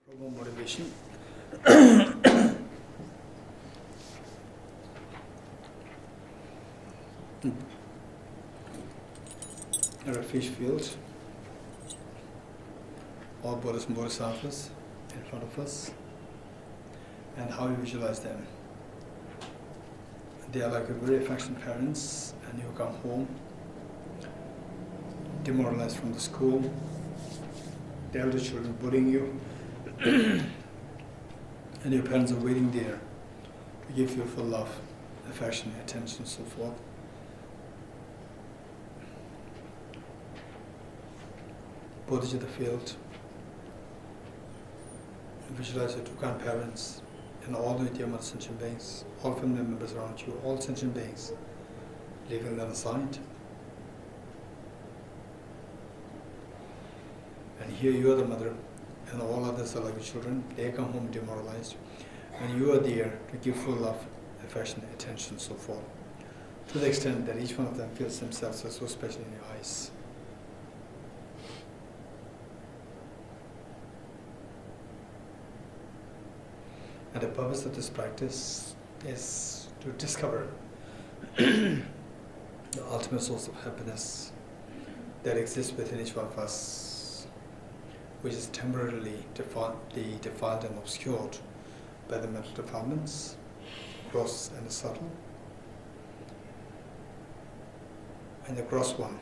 Program motivation. There are fish fields, all Buddhas and Bodhisattvas in front of us, and how we visualize them. They are like very affectionate parents, and you come home demoralized from the school, the elder children bullying you, and your parents are waiting there to give you full love, affection, attention, and so forth. Bodhicitta field, visualize your two grandparents and all the dear mother sentient beings, all family members around you, all sentient beings, leaving them aside. And here you are the mother, and all others are like children. They come home demoralized, and you are there to give full love, affection, attention, so forth, to the extent that each one of them feels themselves as so special in your eyes. And the purpose of this practice is to discover the ultimate source of happiness that exists within each one of us, which is temporarily defiled and obscured by the mental defilements, gross and subtle. And the gross one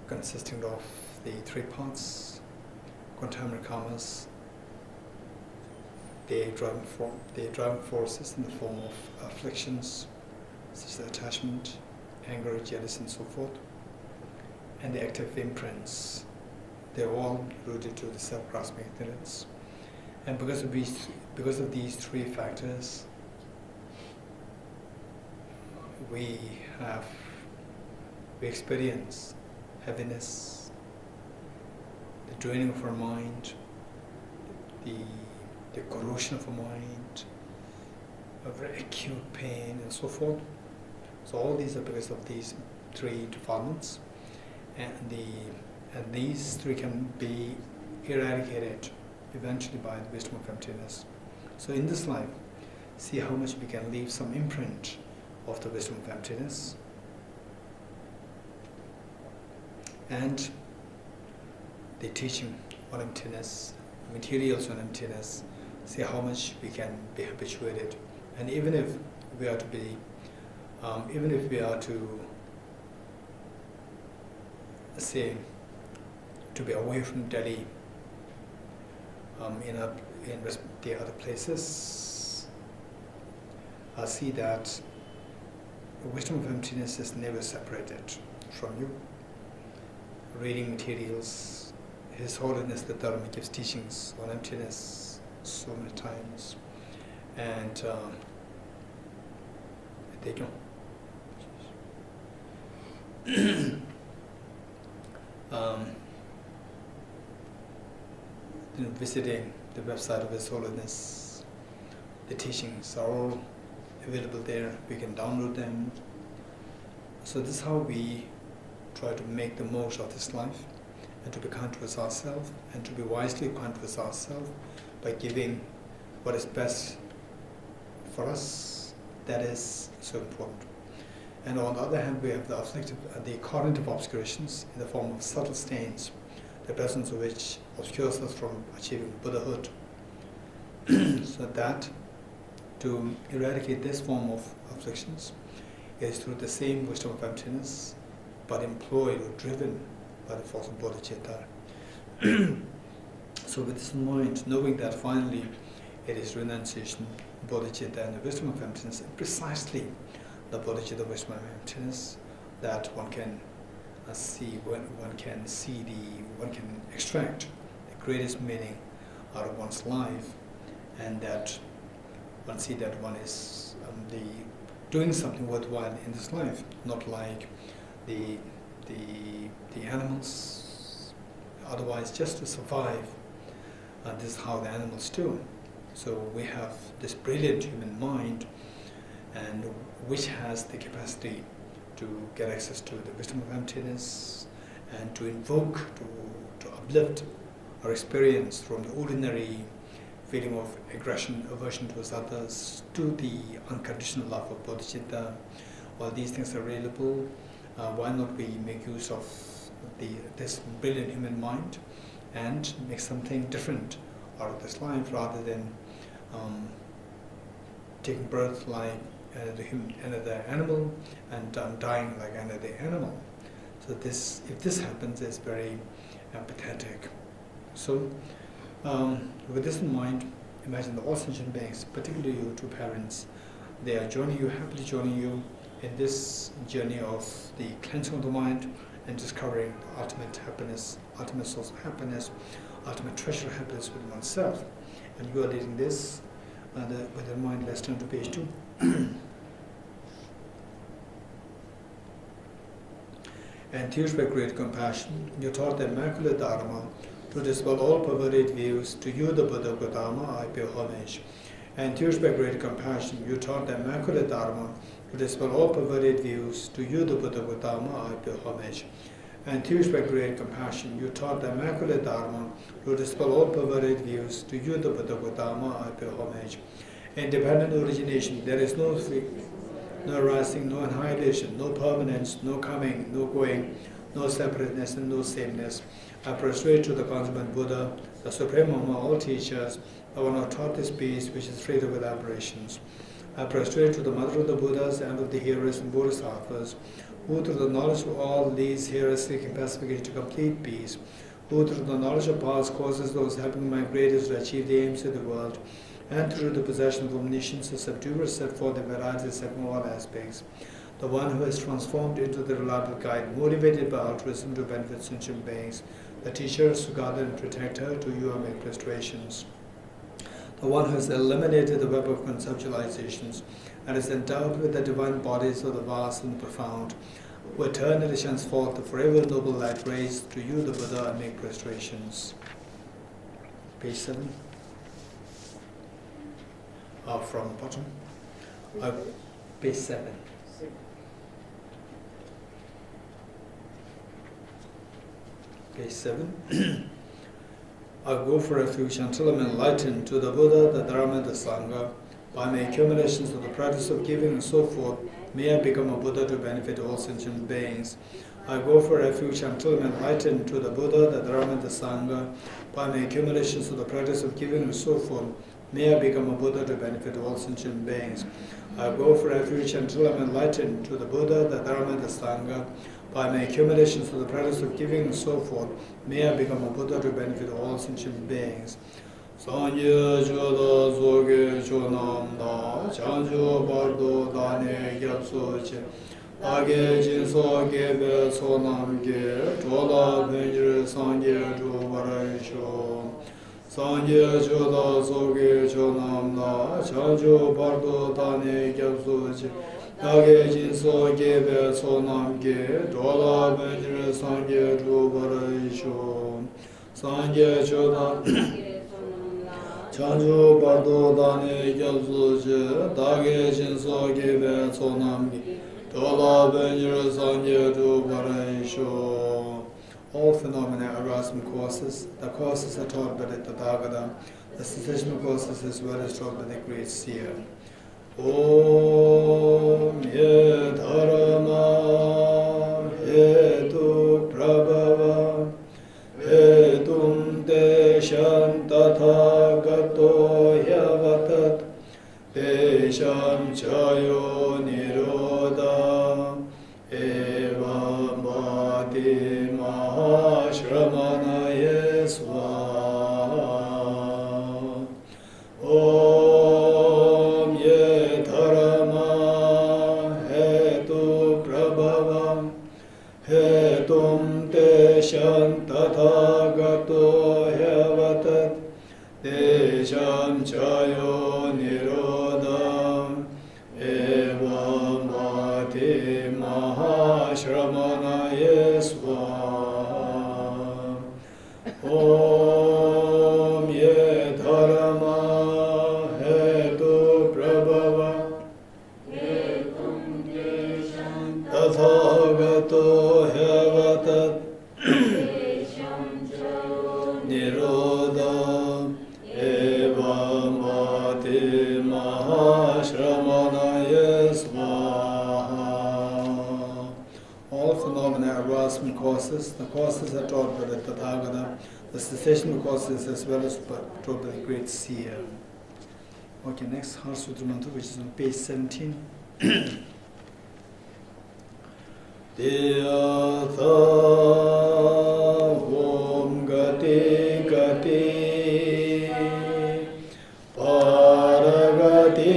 consisting of the three parts, contaminant karmas, the driving forces in the form of afflictions, such as attachment, anger, jealousy, and so forth, and the active imprints. They're all rooted to the self-grasping ignorance. And because of these three factors, we experience heaviness, the draining of our mind, the corrosion of our mind, a very acute pain, and so forth. So all these are because of these three defilements, and these three can be eradicated eventually by the wisdom of emptiness. So in this life, see how much we can leave some imprint of the wisdom of emptiness, and the teaching on emptiness, materials on emptiness, see how much we can be habituated. And even if we are to say, to be away from Delhi, in the other places, I see that the wisdom of emptiness is never separated from you. Reading materials, His Holiness the Dharma gives teachings on emptiness so many times, and visiting the website of His Holiness, the teachings are all available there. We can download them. So this is how we try to make the most of this life, and to be kind towards ourselves, and to be wisely kind towards ourselves by giving what is best for us. That is so important. And on the other hand, we have the current of obscurations in the form of subtle stains, the presence of which obscures us from achieving Buddhahood. So that to eradicate this form of afflictions is through the same wisdom of emptiness, but employed or driven by the force of bodhicitta. So with this in mind, knowing that finally it is renunciation, bodhicitta, and the wisdom of emptiness, and precisely the bodhicitta wisdom of emptiness, that one can one can extract the greatest meaning out of one's life, and that one see that one is doing something worthwhile in this life, not like the animals, otherwise just to survive. This is how the animals do. So we have this brilliant human mind, and which has the capacity to get access to the wisdom of emptiness and to invoke, to uplift our experience from the ordinary feeling of aggression, aversion towards others, to the unconditional love of bodhicitta. While these things are available, why not we make use of this brilliant human mind and make something different out of this life, rather than taking birth like another animal and dying like another animal. So if this happens, it's very pathetic. So with this in mind, imagine the all sentient beings, particularly your two parents, they are happily joining you in this journey of the cleansing of the mind and discovering the ultimate happiness, ultimate source of happiness, ultimate treasure of happiness with oneself. And you are leading this with in mind. Let's turn to page 2. And tears by great compassion, you taught the immaculate Dharma to dispel all perverted views. To you, the Buddha Gautama, I pay homage. And tears by great compassion, you taught the immaculate Dharma to dispel all perverted views. To you, the Buddha Gautama, I pay homage. And tears by great compassion, you taught the immaculate Dharma to dispel all perverted views. To you, the Buddha Gautama, I pay homage. Independent origination, there is no arising, no annihilation, no permanence, no coming, no going, no separateness and no sameness. I prostrate to the consummate Buddha, the supreme among all teachers, the one who taught this peace which is freed of aberrations. I prostrate to the mother of the Buddhas and of the hearers and Bodhisattvas, who through the knowledge of all leads hearers seeking pacification to complete peace, who through the knowledge of past causes those helping migrators to achieve the aims of the world, and through the possession of omniscience the subduer set forth the varieties of all aspects, the one who is transformed into the reliable guide, motivated by altruism to benefit sentient beings, the teachers who guard and protect her, to you I make prostrations. The one who has eliminated the web of conceptualizations and is endowed with the divine bodies of the vast and the profound, who eternally shines forth the forever noble light rays, to you the Buddha I make prostrations. Page 7. From bottom. Page 7. Page 7. I go for refuge until I'm enlightened to the Buddha, the Dharma, the Sangha. By my accumulations of the practice of giving and so forth, may I become a Buddha to benefit all sentient beings. I go for refuge until I'm enlightened to the Buddha, the Dharma, the Sangha. By my accumulations of the practice of giving and so forth, may I become a Buddha to benefit all sentient beings. I go for refuge until I'm enlightened to the Buddha, the Dharma, the Sangha. By my accumulations of the practice of giving and so forth, may I become a Buddha to benefit all sentient beings. Sanje joda zoge chonam na, chanjo bardo dane gyapso che, age jinso gebe sonam ge, chola benjir sanje jo barai sho. Sanje joda zoge chonam na, chanjo bardo dane gyapso che, age jinso gebe sonam ge, chola benjir sanje jo barai sho. Sanje joda chanju bardo dane gyabsu che, dage jinso gebe sonam ge, chola benjir sanje jo barai sho. All phenomena arise from causes. The causes are taught by the Tathagata. The cessation of causes as well as taught by the great seer. Om ye dharma hetu prabhava hetum deshan tathagato yavatat desham chayo nirodha eva mati mahashramanaye swaha. Om ye dharma hetu prabhava hetum deshan tathagato yavatat desham chayo nirodham eva mati mahashramanaye swaha. Om ye dharma hetu prabhava hetum deshan tathagato yavatat all phenomena arise from causes. The causes are taught by the Tathagata. The cessation of causes as well as taught by the great seer. Okay, next Heart Sutra Mantra, which is on page 17. Dhyata Om Gati Gati Paragati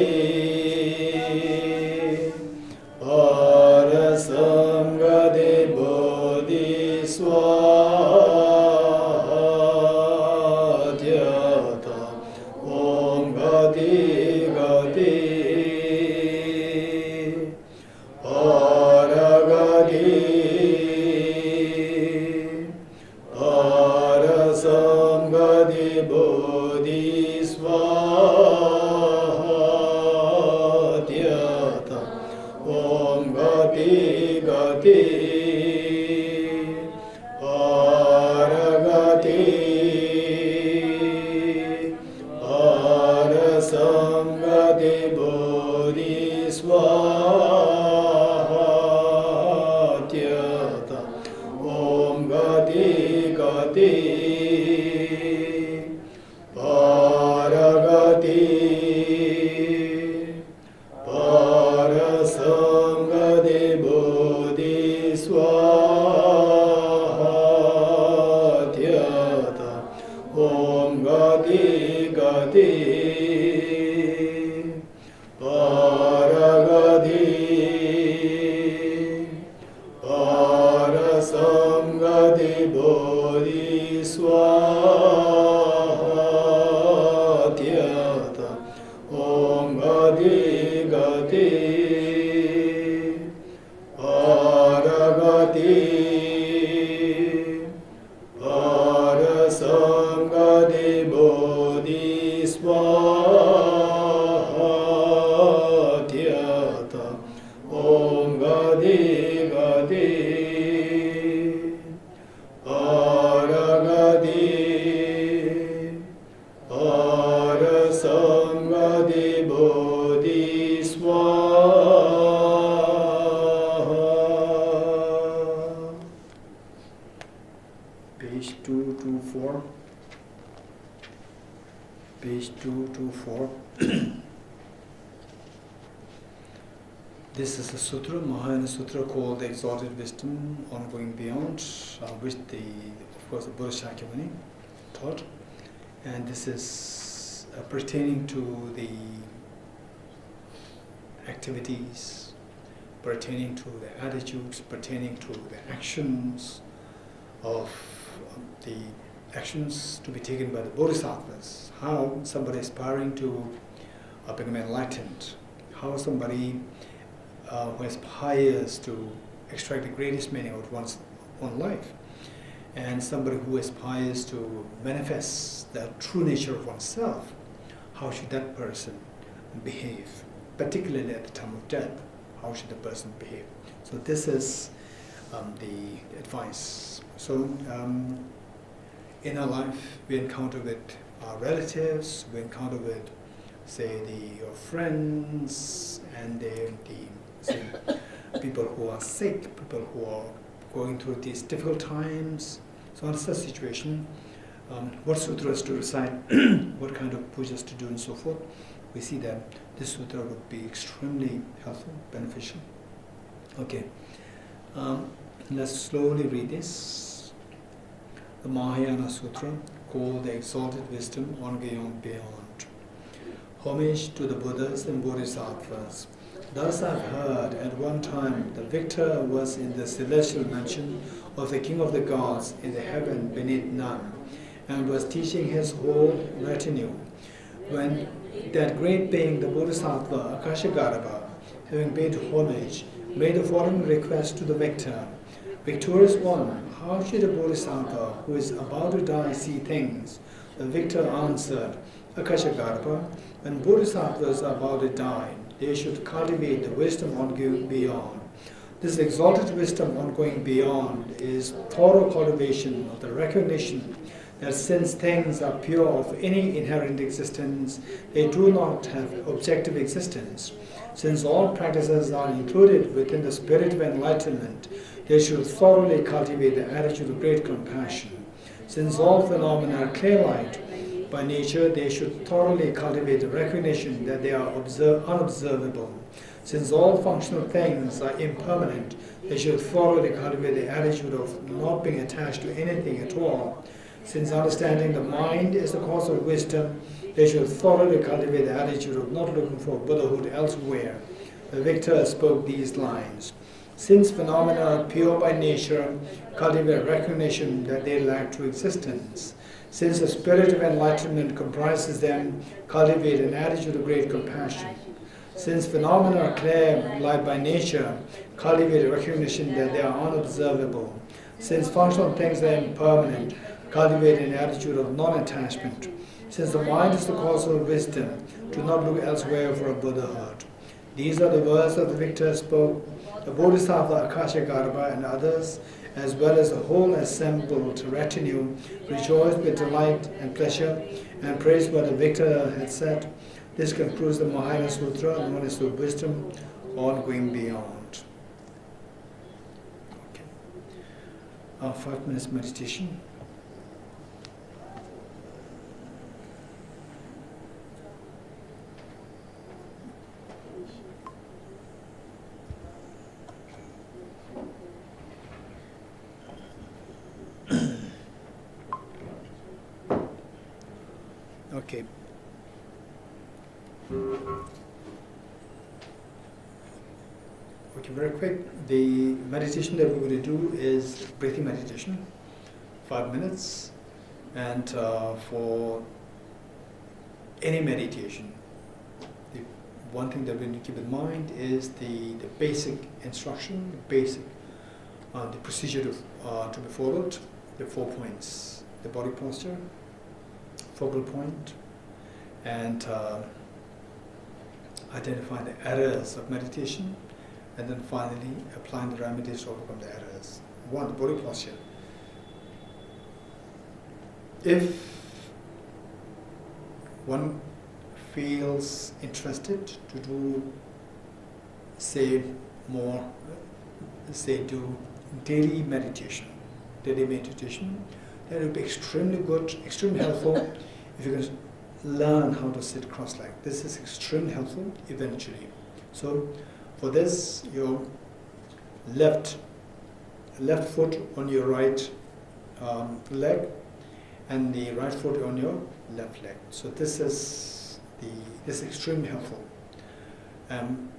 Parasamgati Bodhi Swaha Dhyata Om Gati Gati Parasamgati Bodhi Swaha Dhyata Om Gati Gati Paragati Parasamgati Bodhi Swaha Dhyata Om Gati Gati Paragati Parasamgati Bodhi Swaha Dhyata Om Gati Gati Paragati Parasamgati Bodhi Swaha Dhyata Om Gati Gati Paragati Parasamgati Bodhi Swaha Dhyata Om Gati Gati Paragati Parasamgati Bodhi Swaha. Page 224. Page 224. This is a sutra, Mahayana Sutra, called the Exalted Wisdom on Going Beyond, which of course, the Buddha Shakyamuni taught. And this is pertaining to the activities, pertaining to the attitudes, pertaining to the actions of the actions to be taken by the Bodhisattvas. How somebody aspiring to become enlightened, how somebody who aspires to extract the greatest meaning out of one's own life, and somebody who aspires to manifest the true nature of oneself, how should that person behave, particularly at the time of death? How should the person behave? So this is the advice. So in our life, we encounter with our relatives, we encounter with, say, your friends, and say, people who are sick, people who are going through these difficult times. So in such a situation, what sutras to recite, what kind of pujas to do, and so forth, we see that this sutra would be extremely helpful, beneficial. Okay, let's slowly read this. The Mahayana Sutra, called the Exalted Wisdom on Going Beyond. Homage to the Buddhas and Bodhisattvas. Thus I've heard, at one time the victor was in the celestial mansion of the King of the Gods in the heaven beneath none, and was teaching his whole retinue, when that great being, the Bodhisattva Acharya, having paid homage, made the following request to the victor. Victorious one, how should a Bodhisattva who is about to die see things? The victor answered, Acharya, when Bodhisattvas are about to die, they should cultivate the wisdom on going beyond. This exalted wisdom on going beyond is thorough cultivation of the recognition that since things are pure of any inherent existence, they do not have objective existence. Since all practices are included within the spirit of enlightenment, they should thoroughly cultivate the attitude of great compassion. Since all phenomena are clear-light by nature, they should thoroughly cultivate the recognition that they are unobservable. Since all functional things are impermanent, they should thoroughly cultivate the attitude of not being attached to anything at all. Since understanding the mind is the cause of wisdom, they should thoroughly cultivate the attitude of not looking for Buddhahood elsewhere. The victor spoke these lines. Since phenomena are pure by nature, cultivate recognition that they lack true existence. Since the spirit of enlightenment comprises them, cultivate an attitude of great compassion. Since phenomena are clear light by nature, cultivate a recognition that they are unobservable. Since functional things are impermanent, cultivate an attitude of non-attachment. Since the mind is the cause of wisdom, do not look elsewhere for a Buddhahood. These are the words that the victor spoke. The Bodhisattva Acharya Aryadeva and others, as well as the whole assembled retinue, rejoiced with delight and pleasure and praised what the victor had said. This concludes the Mahayana Sutra, known as the wisdom on going beyond. Okay. 5 minutes meditation. Okay. Okay, very quick. The meditation that we're going to do is breathing meditation, 5 minutes. And for any meditation, the one thing that we need to keep in mind is the basic instruction, the procedure to be followed, the 4 points: the body posture, focal point, and identify the errors of meditation, and then finally applying the remedies to overcome the errors. 1, the body posture. If one feels interested to do, do daily meditation, then it would be extremely good, extremely helpful if you can learn how to sit cross-legged. This is extremely helpful eventually. So for this, your left foot on your right leg and the right foot on your left leg. So this is extremely helpful. And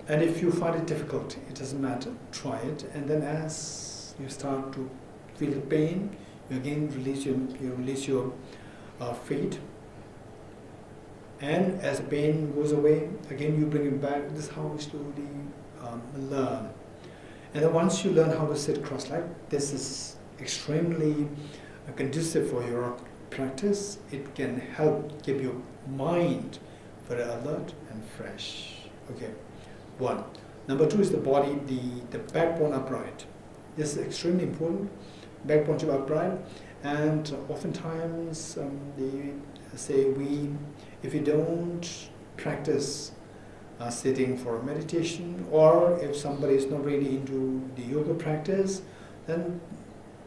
if you find it difficult, it doesn't matter, try it. And then as you start to feel the pain, you again release your feet. And as the pain goes away, again you bring it back. This is how we slowly learn. And then once you learn how to sit cross-legged, this is extremely conducive for your practice. It can help keep your mind very alert and fresh. Okay, 1. Number 2 is the body, the backbone upright. This is extremely important. Backbone to upright, and oftentimes they say if you don't practice sitting for meditation, or if somebody is not really into the yoga practice, then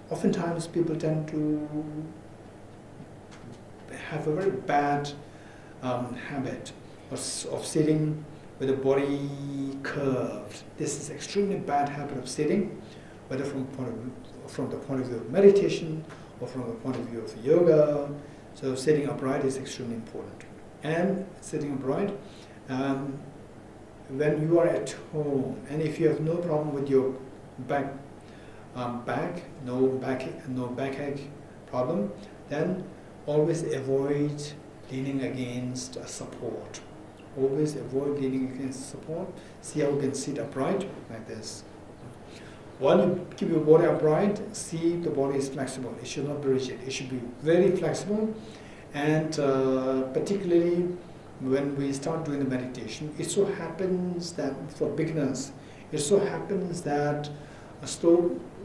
oftentimes people tend to have a very bad habit of sitting with the body curved. This is extremely bad habit of sitting, whether from the point of view of meditation or from the point of view of yoga. So sitting upright is extremely important. And sitting upright, when you are at home, and if you have no problem with your back, no backache problem, then always avoid leaning against a support. Always avoid leaning against support. See how you can sit upright like this. While you keep your body upright, see the body is flexible. It should not be rigid. It should be very flexible. And particularly when we start doing the meditation, it so happens that for beginners, it so happens that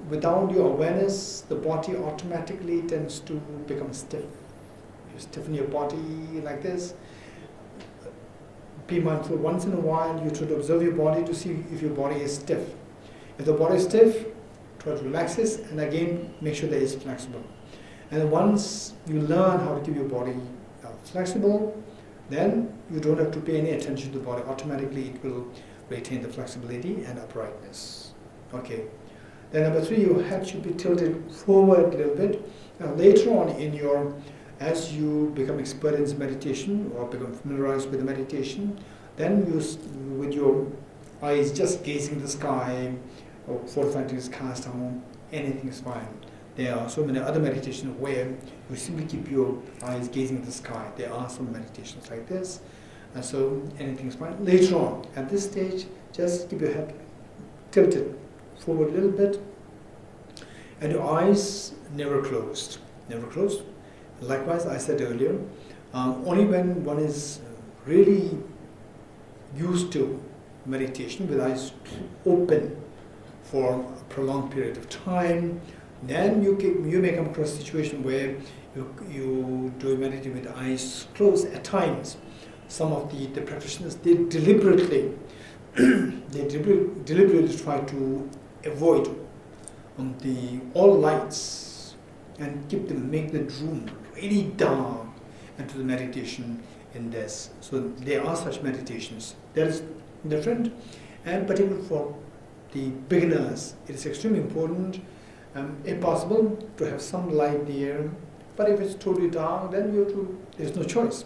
without your awareness, the body automatically tends to become stiff. You stiffen your body like this. be mindful. Once in a while, you try to observe your body to see if your body is stiff. If the body is stiff, try to relax it, and again, make sure that it's flexible. And once you learn how to keep your body flexible, then you don't have to pay any attention to the body. Automatically, it will retain the flexibility and uprightness. Okay. Then number 3, your head should be tilted forward a little bit. Now later on as you become expert in meditation or become familiarized with the meditation, then you, with your eyes just gazing the sky, or 45 degrees cast down, anything is fine. There are so many other meditations where you simply keep your eyes gazing at the sky. There are some meditations like this, and so anything is fine. Later on, at this stage, just keep your head tilted forward a little bit, and your eyes never closed. Never closed. Likewise, I said earlier, only when one is really used to meditation with eyes open for a prolonged period of time, then you may come across a situation where you do meditate with eyes closed at times. Some of the practitioners, they deliberately try to avoid all lights and make the room really dark and to the meditation in this. So there are such meditations. That is different, and particularly for the beginners, it is extremely important, if possible, to have some light there. But if it's totally dark, then there's no choice.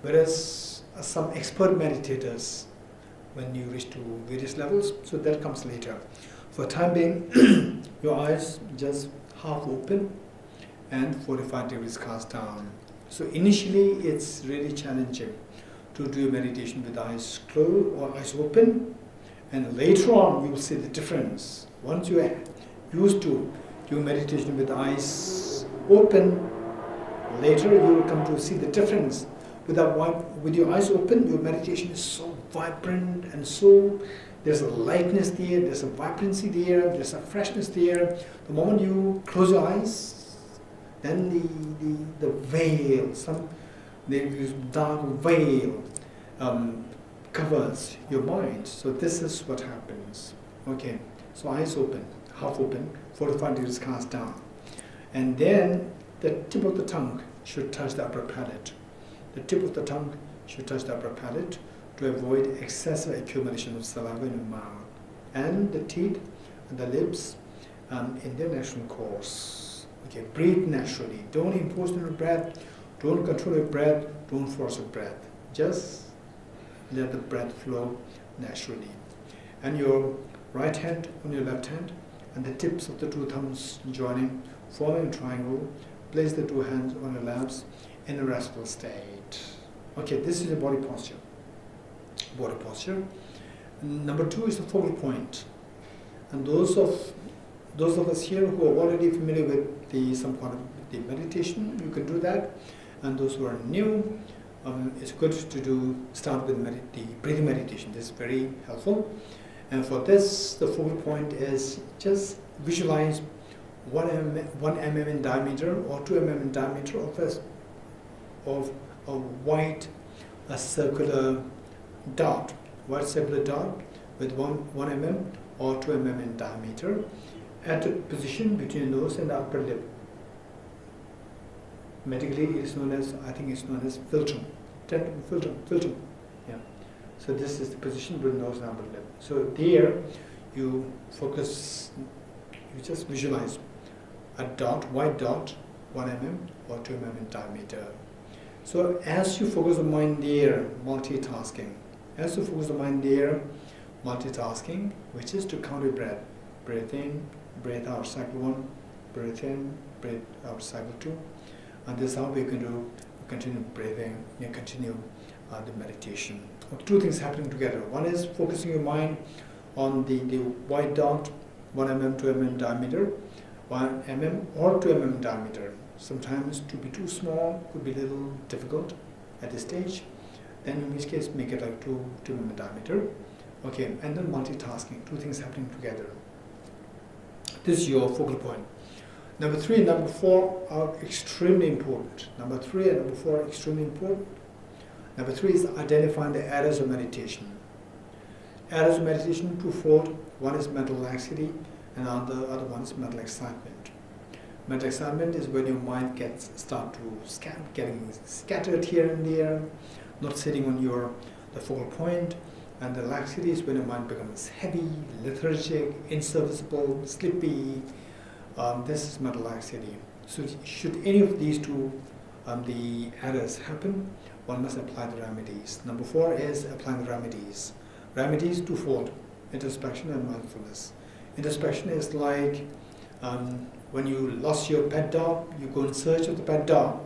Whereas some expert meditators, when you reach to various levels, so that comes later. For time being, your eyes just half open and 45 degrees cast down. So initially, it's really challenging to do meditation with eyes closed or eyes open, and later on you will see the difference. Once you are used to do meditation with eyes open, later you will come to see the difference. With your eyes open, your meditation is so vibrant, and so there's a lightness there, there's a vibrancy there, there's a freshness there. The moment you close your eyes, then the veil, this dark veil covers your mind. So this is what happens. Okay, so eyes open, half open, 45 degrees cast down. And then the tip of the tongue should touch the upper palate. The tip of the tongue should touch the upper palate to avoid excessive accumulation of saliva in your mouth. And the teeth and the lips in their natural course. Okay, breathe naturally. Don't impose on your breath. Don't control your breath. Don't force your breath. Just let the breath flow naturally. And your right hand on your left hand, and the tips of the two thumbs joining, forming a triangle. Place the two hands on your laps in a restful state. Okay, this is the body posture. Body posture. Number 2 is the focal point. And those of us here who are already familiar with some part of the meditation, you can do that. And those who are new, it's good to start with the breathing meditation. This is very helpful. And for this, the focal point is just visualize 1 mm in diameter or 2 mm in diameter of a white circular dot, with 1 mm or 2 mm in diameter at a position between the nose and the upper lip. Medically, it's known as philtrum. Philtrum. Yeah. So this is the position between nose and upper lip. So there, you focus. You just visualize a white dot, 1 mm or 2 mm in diameter. So as you focus the mind there, multitasking. As you focus the mind there, multitasking, which is to count your breath. Breath in, breath out, cycle 1. Breath in, breath out, cycle 2. And this is how we're going to continue breathing and continue the meditation. Two things happening together. One is focusing your mind on the white dot, 1 mm, 2 mm diameter, 1 mm or 2 mm diameter. Sometimes to be too small could be a little difficult at this stage. Then in which case make it like 2 mm diameter. Okay, and then multitasking, two things happening together. This is your focal point. Number 3 and number 4 are extremely important. Number 3 and number 4 are extremely important. Number 3 is identifying the errors of meditation. Errors of meditation, twofold. One is mental laxity, and the other one is mental excitement. Mental excitement is when your mind getting scattered here and there, not sitting on the focal point. And the laxity is when your mind becomes heavy, lethargic, inserviceable, sleepy. This is mental laxity. So should any of these two the errors happen, one must apply the remedies. Number 4 is applying the remedies. Remedies twofold: introspection and mindfulness. Introspection is like when you lost your pet dog, you go in search of the pet dog.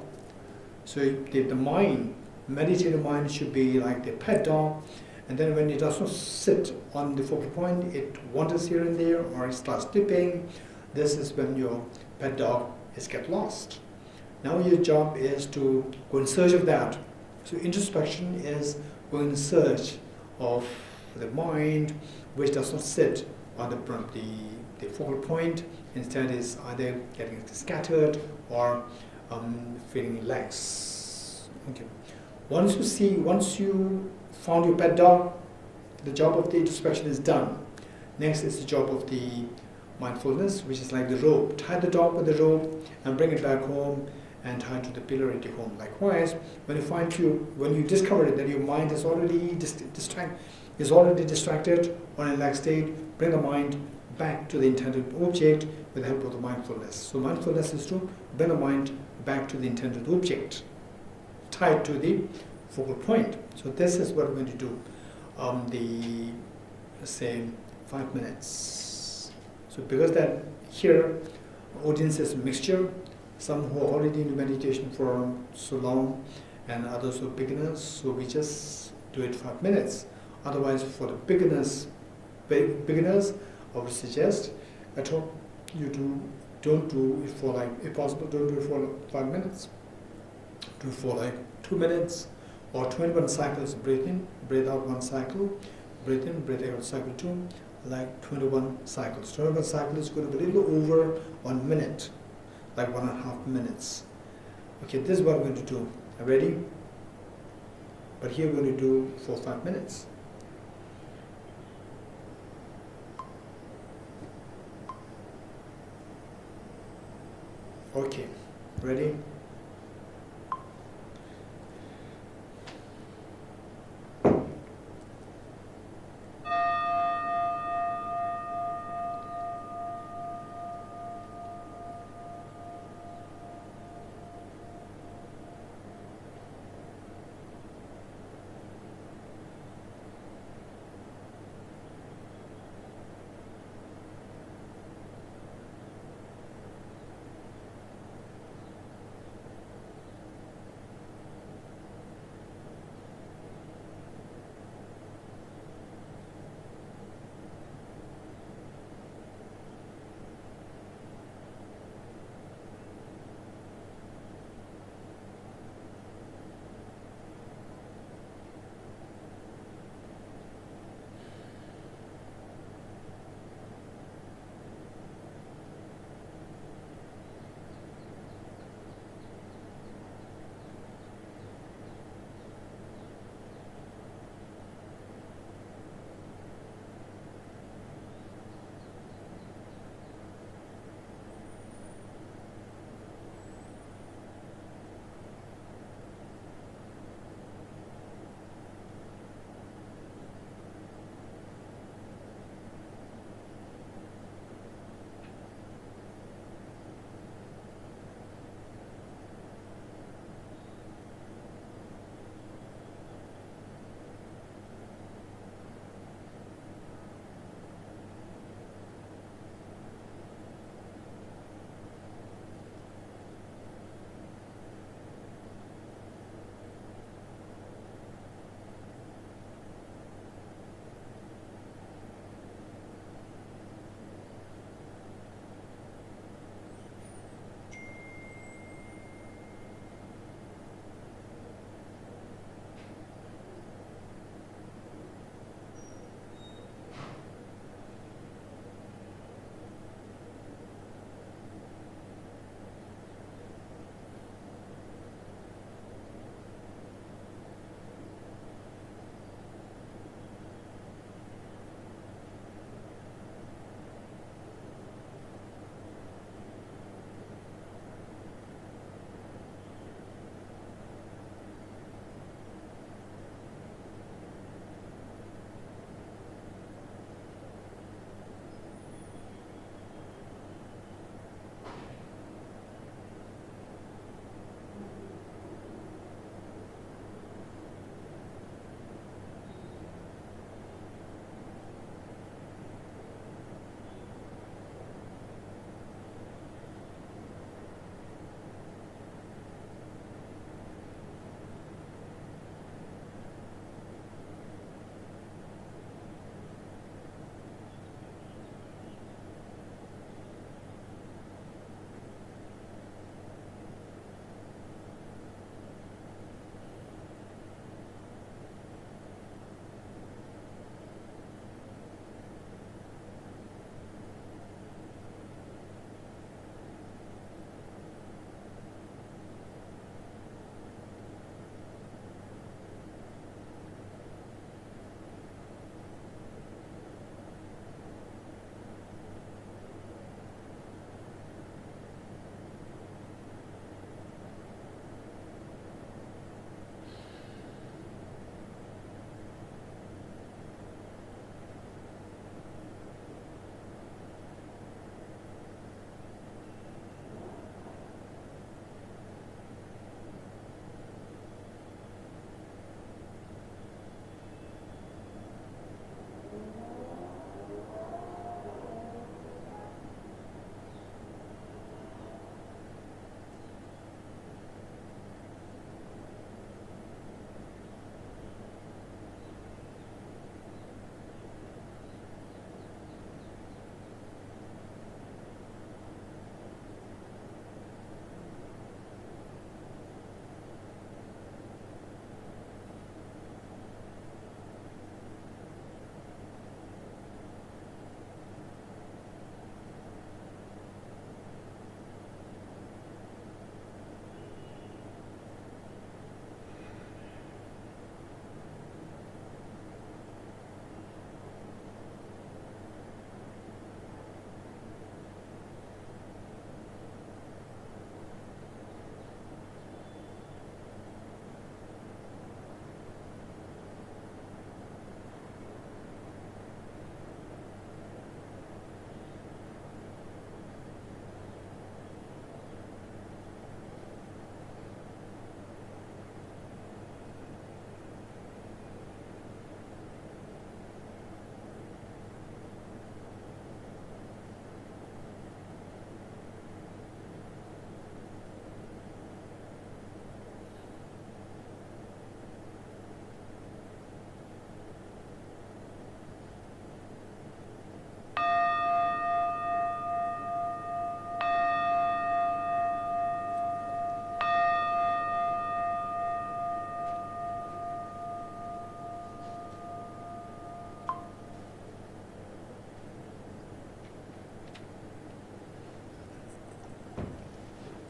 So the mind, meditative mind, should be like the pet dog, and then when it does not sit on the focal point, it wanders here and there, or it starts sleeping. This is when your pet dog is get lost. Now your job is to go in search of that. So introspection is going in search of the mind which does not sit on the focal point. Instead is either getting scattered or feeling lax. Okay. Once you found your pet dog, the job of the introspection is done. Next is the job of the mindfulness, which is like the rope. Tie the dog with the rope and bring it back home and tie it to the pillar at your home. Likewise, when you discover that your mind is already distracted or in a lax state, bring the mind back to the intended object with the help of the mindfulness. So mindfulness is to bring the mind back to the intended object, tied to the focal point. So this is what we're going to do. Let's say 5 minutes. So because that here audience is a mixture, some who are already in meditation for so long and others who are beginners, so we just do it 5 minutes. Otherwise, for the beginners, I would suggest at all don't do it for like, if possible, don't do it for 5 minutes. Do it for like 2 minutes or 21 cycles. Breathe in, breathe out 1 cycle, breathe in, breathe out cycle 2, like 21 cycles. 21 cycles is going to be a little over 1 minute, like 1.5 minutes. Okay, this is what we're going to do. Are you ready? But here we're going to do for 5 minutes. Okay, ready?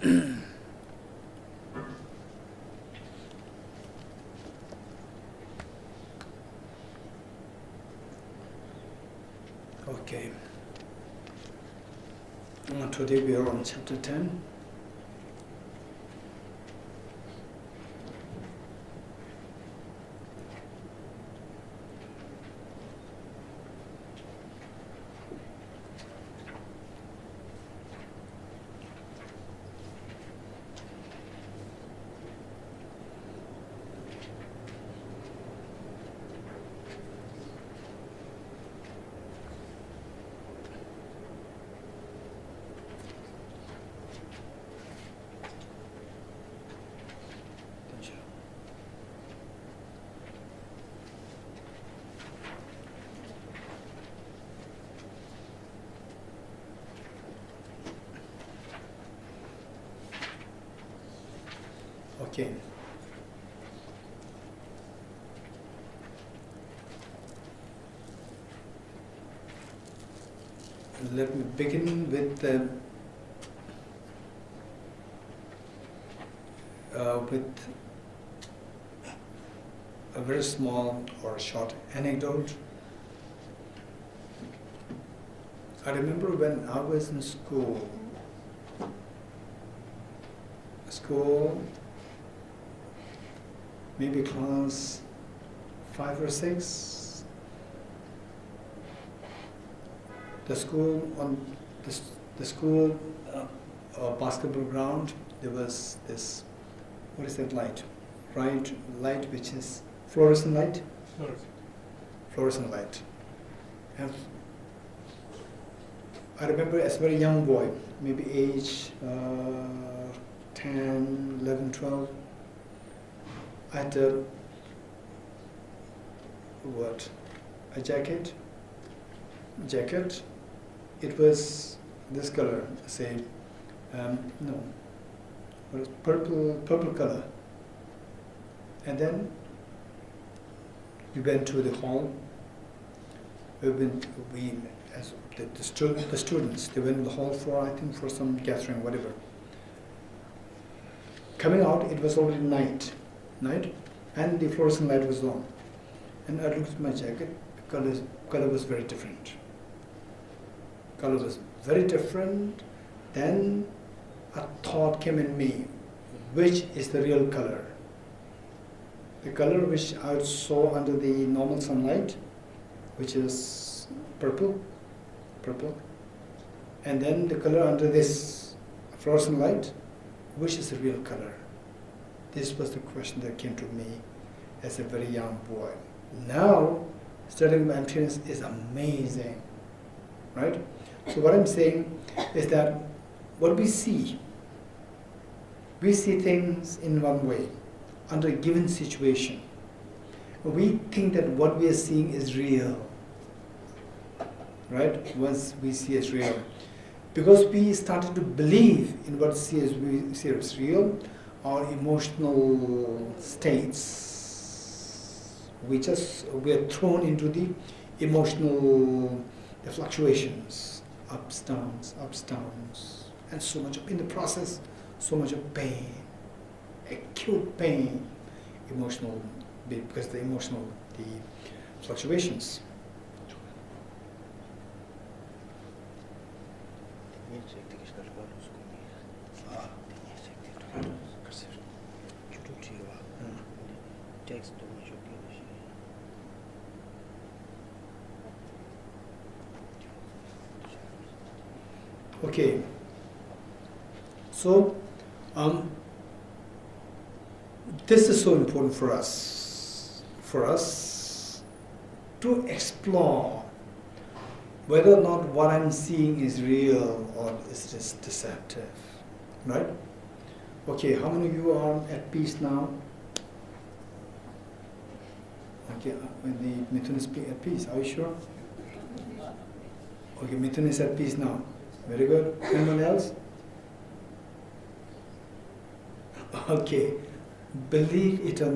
Okay. Today we are on chapter 10. Okay. Let me begin with a very small or short anecdote. I remember when I was in school, maybe class 5 or 6. The school basketball ground, there was this, what is that light? Light which is fluorescent light? Fluorescent light. And I remember as a very young boy, maybe age 10, 11, 12, I had a jacket. It was this color, say, purple color. And then we went to the hall. The students, they went to the hall for some gathering, whatever. Coming out, it was already night, and the fluorescent light was on. And I looked at my jacket. Color was very different. Then a thought came in me, which is the real color? The color which I saw under the normal sunlight, which is purple, and then the color under this fluorescent light, which is the real color? This was the question that came to me as a very young boy. Now, studying emptiness is amazing, right? So what I'm saying is that what we see things in one way, under a given situation. We think that what we are seeing is real, right? Once we see as real. Because we started to believe in what we see as real, our emotional states, we are thrown into the emotional fluctuations, ups, downs, and so much in the process, so much of pain, acute pain, emotional, because the fluctuations. Okay, so this is so important for us to explore whether or not what I'm seeing is real or is just deceptive, right? Okay, how many of you are at peace now? Okay, when the Mithun is at peace, are you sure? Okay, Mithun is at peace now. Very good. Anyone else? Okay, believe it or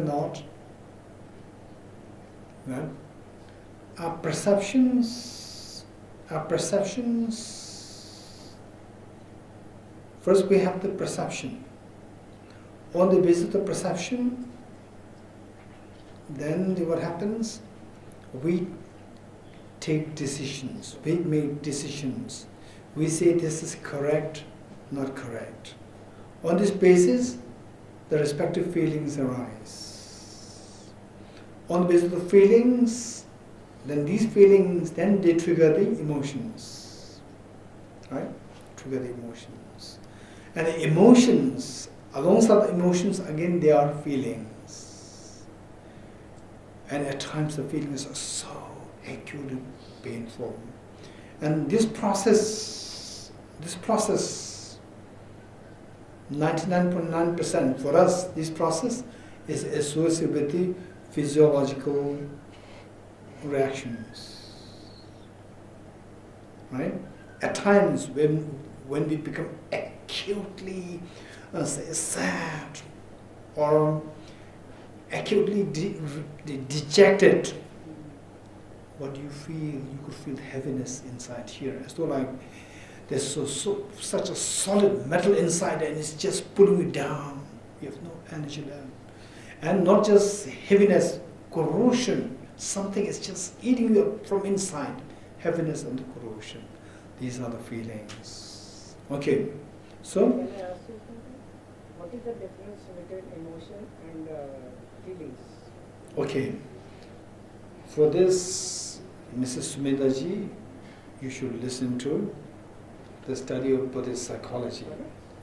not, right? Our perceptions First we have the perception. On the basis of the perception, then what happens? We take decisions, we make decisions. We say this is correct, not correct. On this basis, the respective feelings arise. On the basis of the feelings, then these feelings, then they trigger the emotions. Right? Trigger the emotions. And the emotions, alongside the emotions, again they are feelings. And at times the feelings are so acutely painful. And this process, 99.9% for us, this process is associated with the physiological reactions. Right? At times when we become acutely sad or acutely dejected, what do you feel? You could feel heaviness inside here, as though like there's such a solid metal inside and it's just pulling you down. You have no energy left. And not just heaviness, corrosion. Something is just eating you up from inside. Heaviness and corrosion. These are the feelings. Okay, so? Can I ask you something? What is the difference between emotion and feelings? Okay. For this, Mrs. Sumedaji, you should listen to the study of Buddhist psychology.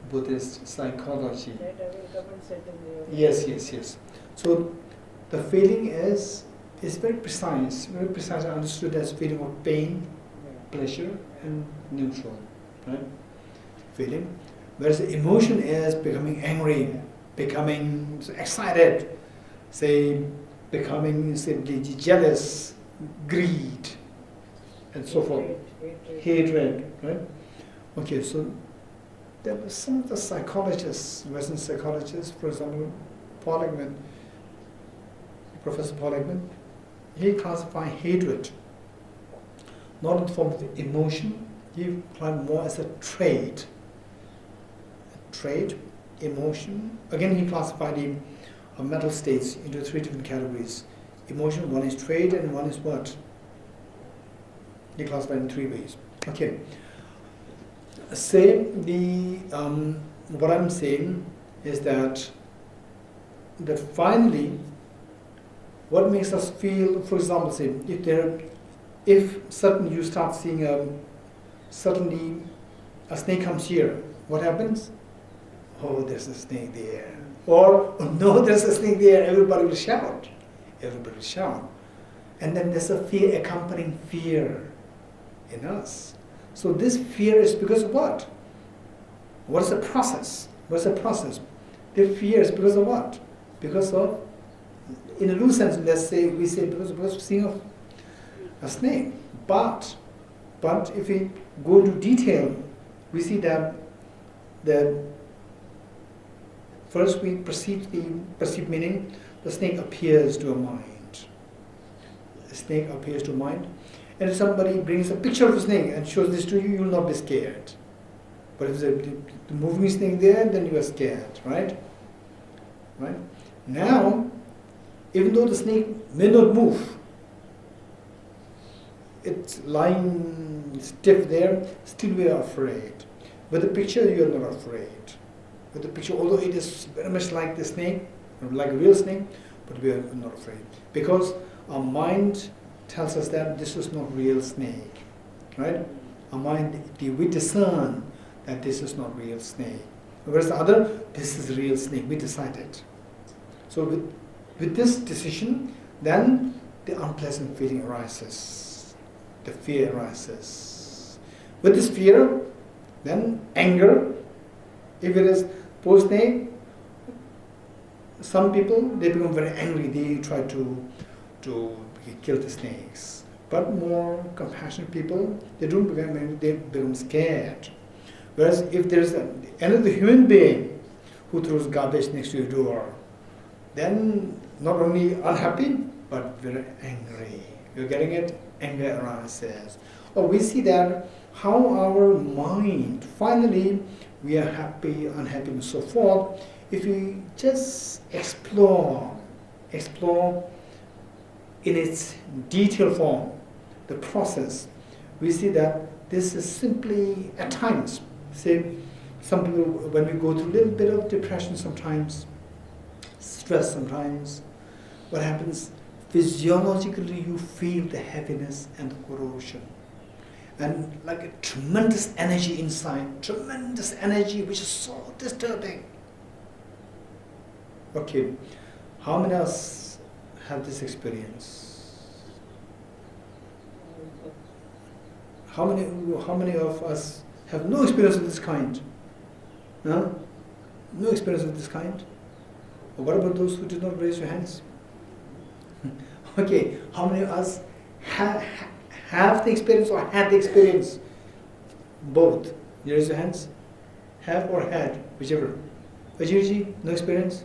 Buddhist psychology. That I will come and set in the Yes. So the feeling is very precise, understood as feeling of pain, pleasure, and neutral, right? Feeling. Whereas the emotion is becoming angry, becoming excited, becoming jealous, greed, and so forth. Hatred, right? Okay, so there were some of the psychologists, Western psychologists, for example, Professor Paul Ekman, he classified hatred not in the form of emotion, he classified more as a trait. Emotion. Again, he classified the mental states into 3 different categories. Emotion, one is trait and one is what? He classified in 3 ways. Okay. What I'm saying is that finally, what makes us feel, for example, if suddenly you start seeing suddenly a snake comes here, what happens? Oh, there's a snake there. Or, oh, no, there's a snake there, everybody will shout. And then there's a fear, accompanying fear in us. So this fear is because of what? What is the process? The fear is because of what? Because of, in a loose sense, let's say, because of seeing a snake. But if we go into detail, we see that first we perceive meaning, the snake appears to a mind. And if somebody brings a picture of a snake and shows this to you, you will not be scared. But if there's a moving snake there, then you are scared, right? Now, even though the snake may not move, it's lying stiff there, still we are afraid. With the picture, you are not afraid. With the picture, although it is very much like the snake, like a real snake, but we are not afraid. Because our mind tells us that this is not real snake, right? Our mind, we discern that this is not real snake. Whereas the other, this is real snake, we decided. So with this decision, then the unpleasant feeling arises. The fear arises. With this fear, then anger. If it is post-snake, some people, they become very angry. They try to kill the snakes. But more compassionate people, they don't become angry, they become scared. Whereas if there is another human being who throws garbage next to your door, then not only unhappy, but very angry. You're getting it? Anger arises. Or we see that how our mind, finally, we are happy, unhappy, and so forth. If we just explore in its detailed form the process, we see that this is simply, at times, say, some people, when we go through a little bit of depression sometimes, stress sometimes, what happens? Physiologically you feel the heaviness and the corrosion. And like a tremendous energy inside, tremendous energy which is so disturbing. Okay, how many of us have this experience? How many of us have no experience of this kind? No? No experience of this kind? Or what about those who did not raise your hands? Okay, how many of us have the experience or had the experience? Both. You raise your hands? Have or had, whichever. Ajirji, no experience?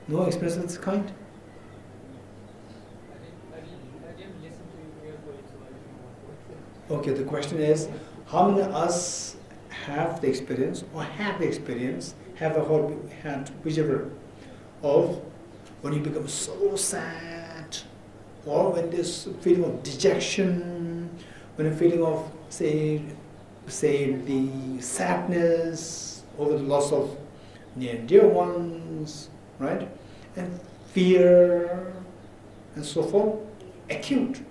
No experience of this kind? I didn't listen to you carefully, so I didn't know. Okay, the question is, how many of us have the experience or had the experience, have or had, whichever, of when you become so sad, or when there's a feeling of dejection, when a feeling of, say the sadness over the loss of near and dear ones, right? And fear, and so forth, acute.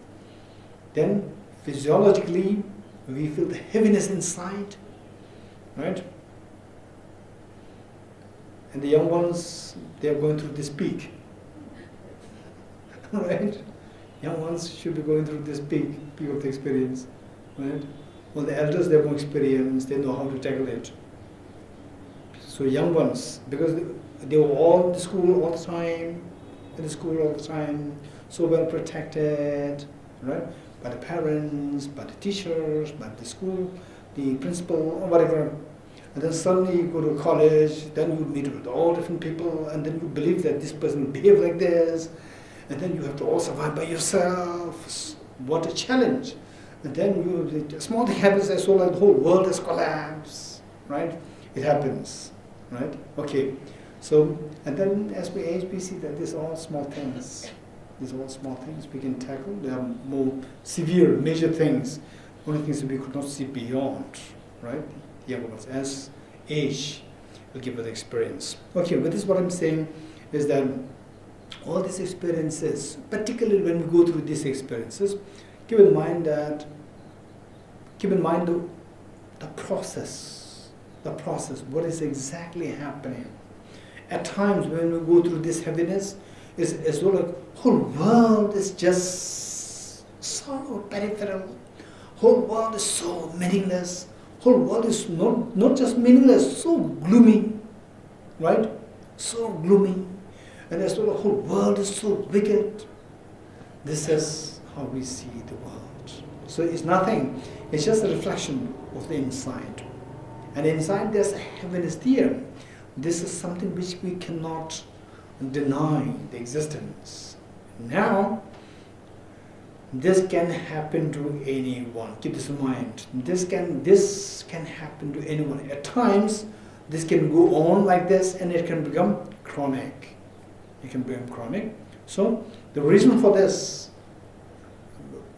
Then physiologically, we feel the heaviness inside, right? And the young ones, they are going through this peak, right? Young ones should be going through this peak of the experience, right? Well, the elders, they have more experience, they know how to tackle it. So young ones, because they were all in the school all the time, so well protected, right? By the parents, by the teachers, by the school, the principal, or whatever. And then suddenly you go to college, then you meet with all different people, and then you believe that this person will behave like this, and then you have to all survive by yourself. What a challenge. And then the small thing happens, as well as the whole world has collapsed, right? It happens, right? Okay. So, and then as we age, we see that these are all small things. These are all small things we can tackle. There are more severe, major things, only things that we could not see beyond, right? Younger ones, as age will give us experience. Okay, but this is what I'm saying is that all these experiences, particularly when we go through these experiences, keep in mind the process, what is exactly happening. At times when we go through this heaviness, it's as though the whole world is just so peripheral, whole world is so meaningless, whole world is not just meaningless, so gloomy, right? So gloomy. And as though the whole world is so wicked. This is how we see the world. So it's nothing, it's just a reflection of the inside. And inside there's a heaviness there. This is something which we cannot deny the existence. Now, this can happen to anyone. Keep this in mind. This can happen to anyone. At times, this can go on like this, and it can become chronic. It can become chronic. So, the reason for this,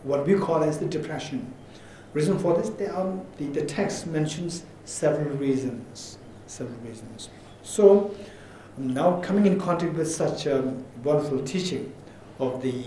what we call as the depression, reason for this, the text mentions several reasons. So, now coming in contact with such a wonderful teaching of the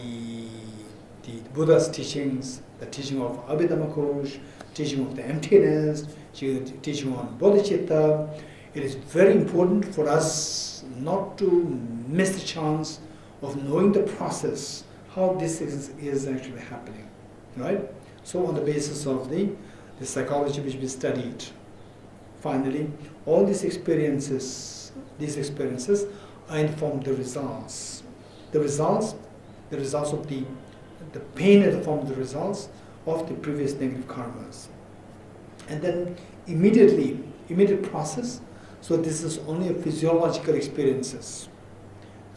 Buddha's teachings, the teaching of Abhidhamma, teaching of the emptiness, teaching on bodhicitta, it is very important for us not to miss the chance of knowing the process, how this is actually happening, right? So on the basis of the psychology which we studied, finally, all these experiences are informed the results. The results of the pain in the form of the results of the previous negative karmas. And then immediate process, so this is only a physiological experiences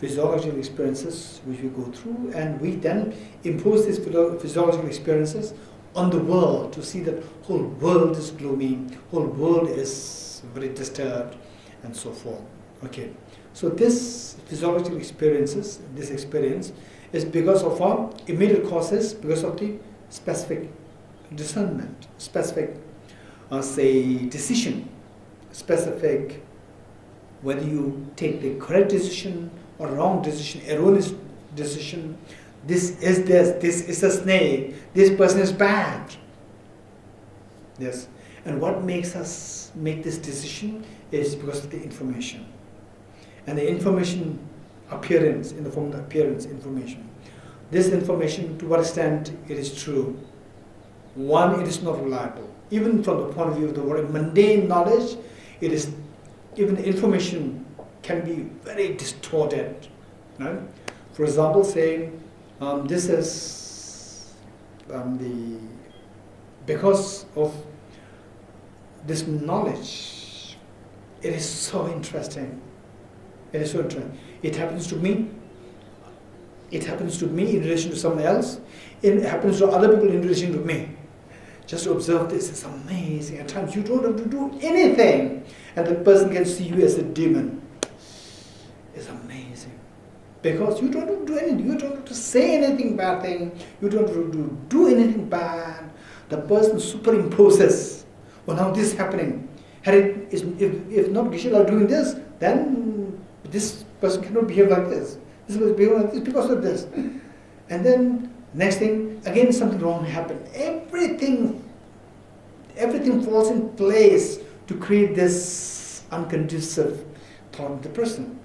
which we go through, and we then impose these physiological experiences on the world, to see that whole world is gloomy, whole world is very disturbed, and so forth. Okay, so this physiological experience is because of our immediate causes, because of the specific discernment, specific, say, decision, specific, whether you take the correct decision or wrong decision, erroneous decision. This is a snake, this person is bad. Yes. And what makes us make this decision is because of the information. And the information appearance, in the form of appearance information. This information, to what extent it is true? One, it is not reliable. Even from the point of view of the very mundane knowledge, it is, even the information can be very distorted. Right? For example, saying, this is because of this knowledge, it is so interesting. It is so interesting. It happens to me. It happens to me in relation to someone else. It happens to other people in relation to me. Just observe this. It's amazing. At times you don't have to do anything, and the person can see you as a demon. It's amazing. Because you don't have to do anything. You don't have to say anything bad thing. You don't have to do anything bad. The person superimposes. Well, now this is happening. If not Geshe doing this, then this person cannot behave like this. This person behave like this because of this. And then next thing, again something wrong happened. Everything falls in place to create this unconducive thought of the person.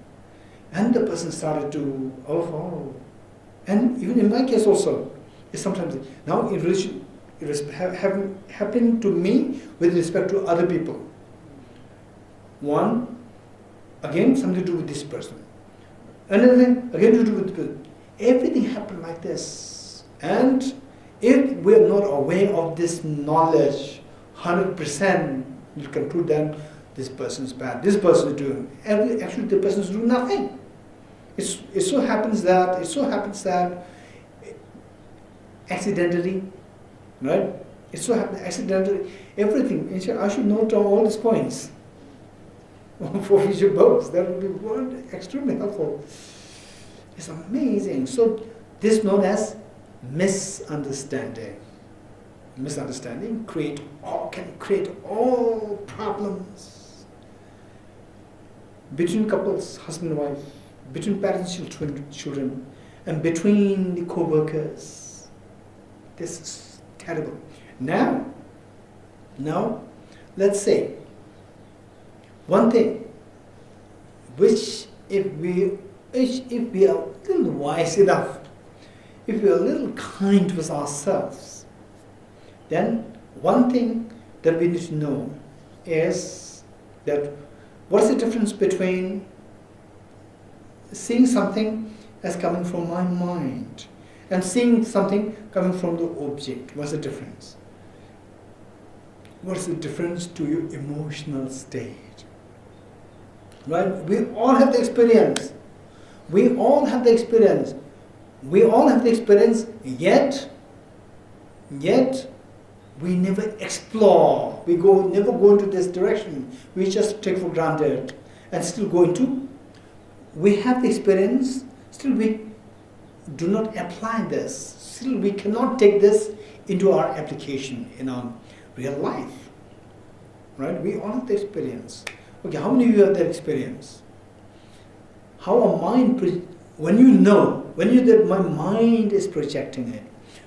And the person started to, and even in my case also, it's sometimes, now in relation, it is happening to me with respect to other people. One, again something to do with this person. Another thing, again to do with the person. Everything happened like this. And if we are not aware of this knowledge, 100%, you conclude that this person is bad, this person is doing, actually the person is doing nothing. It so happens that accidentally, right? It so happens accidentally, everything. I should note down all these points for future books. That would be extremely helpful. It's amazing. So this is known as misunderstanding. Misunderstanding can create all problems between couples, husband and wife, between parents and children, and between the co-workers. This is terrible. Now, let's say one thing which if we are a little wise enough, if we are a little kind with ourselves, then one thing that we need to know is that what's the difference between seeing something as coming from my mind and seeing something coming from the object? What's the difference? What's the difference to your emotional state? Right? We all have the experience. We all have the experience. We all have the experience, yet we never explore. We never go into this direction. We just take for granted and still go into. We have the experience, still we do not apply this. Still we cannot take this into our application in our real life. Right? We all have the experience. Okay, how many of you have that experience? How a mind, when you know that my mind is projecting it,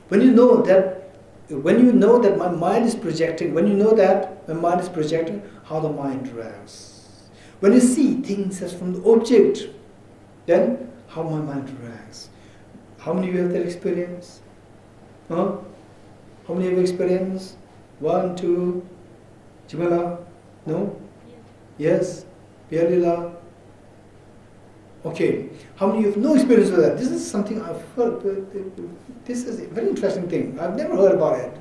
when you know that my mind is projecting, how the mind reacts. When you see things as from the object, then how my mind reacts. How many of you have that experience? Huh? How many have experience? 1, 2, Jimala? No? Yes? Pialila? Okay. How many have no experience with that? This is something I've heard. This is a very interesting thing. I've never heard about it.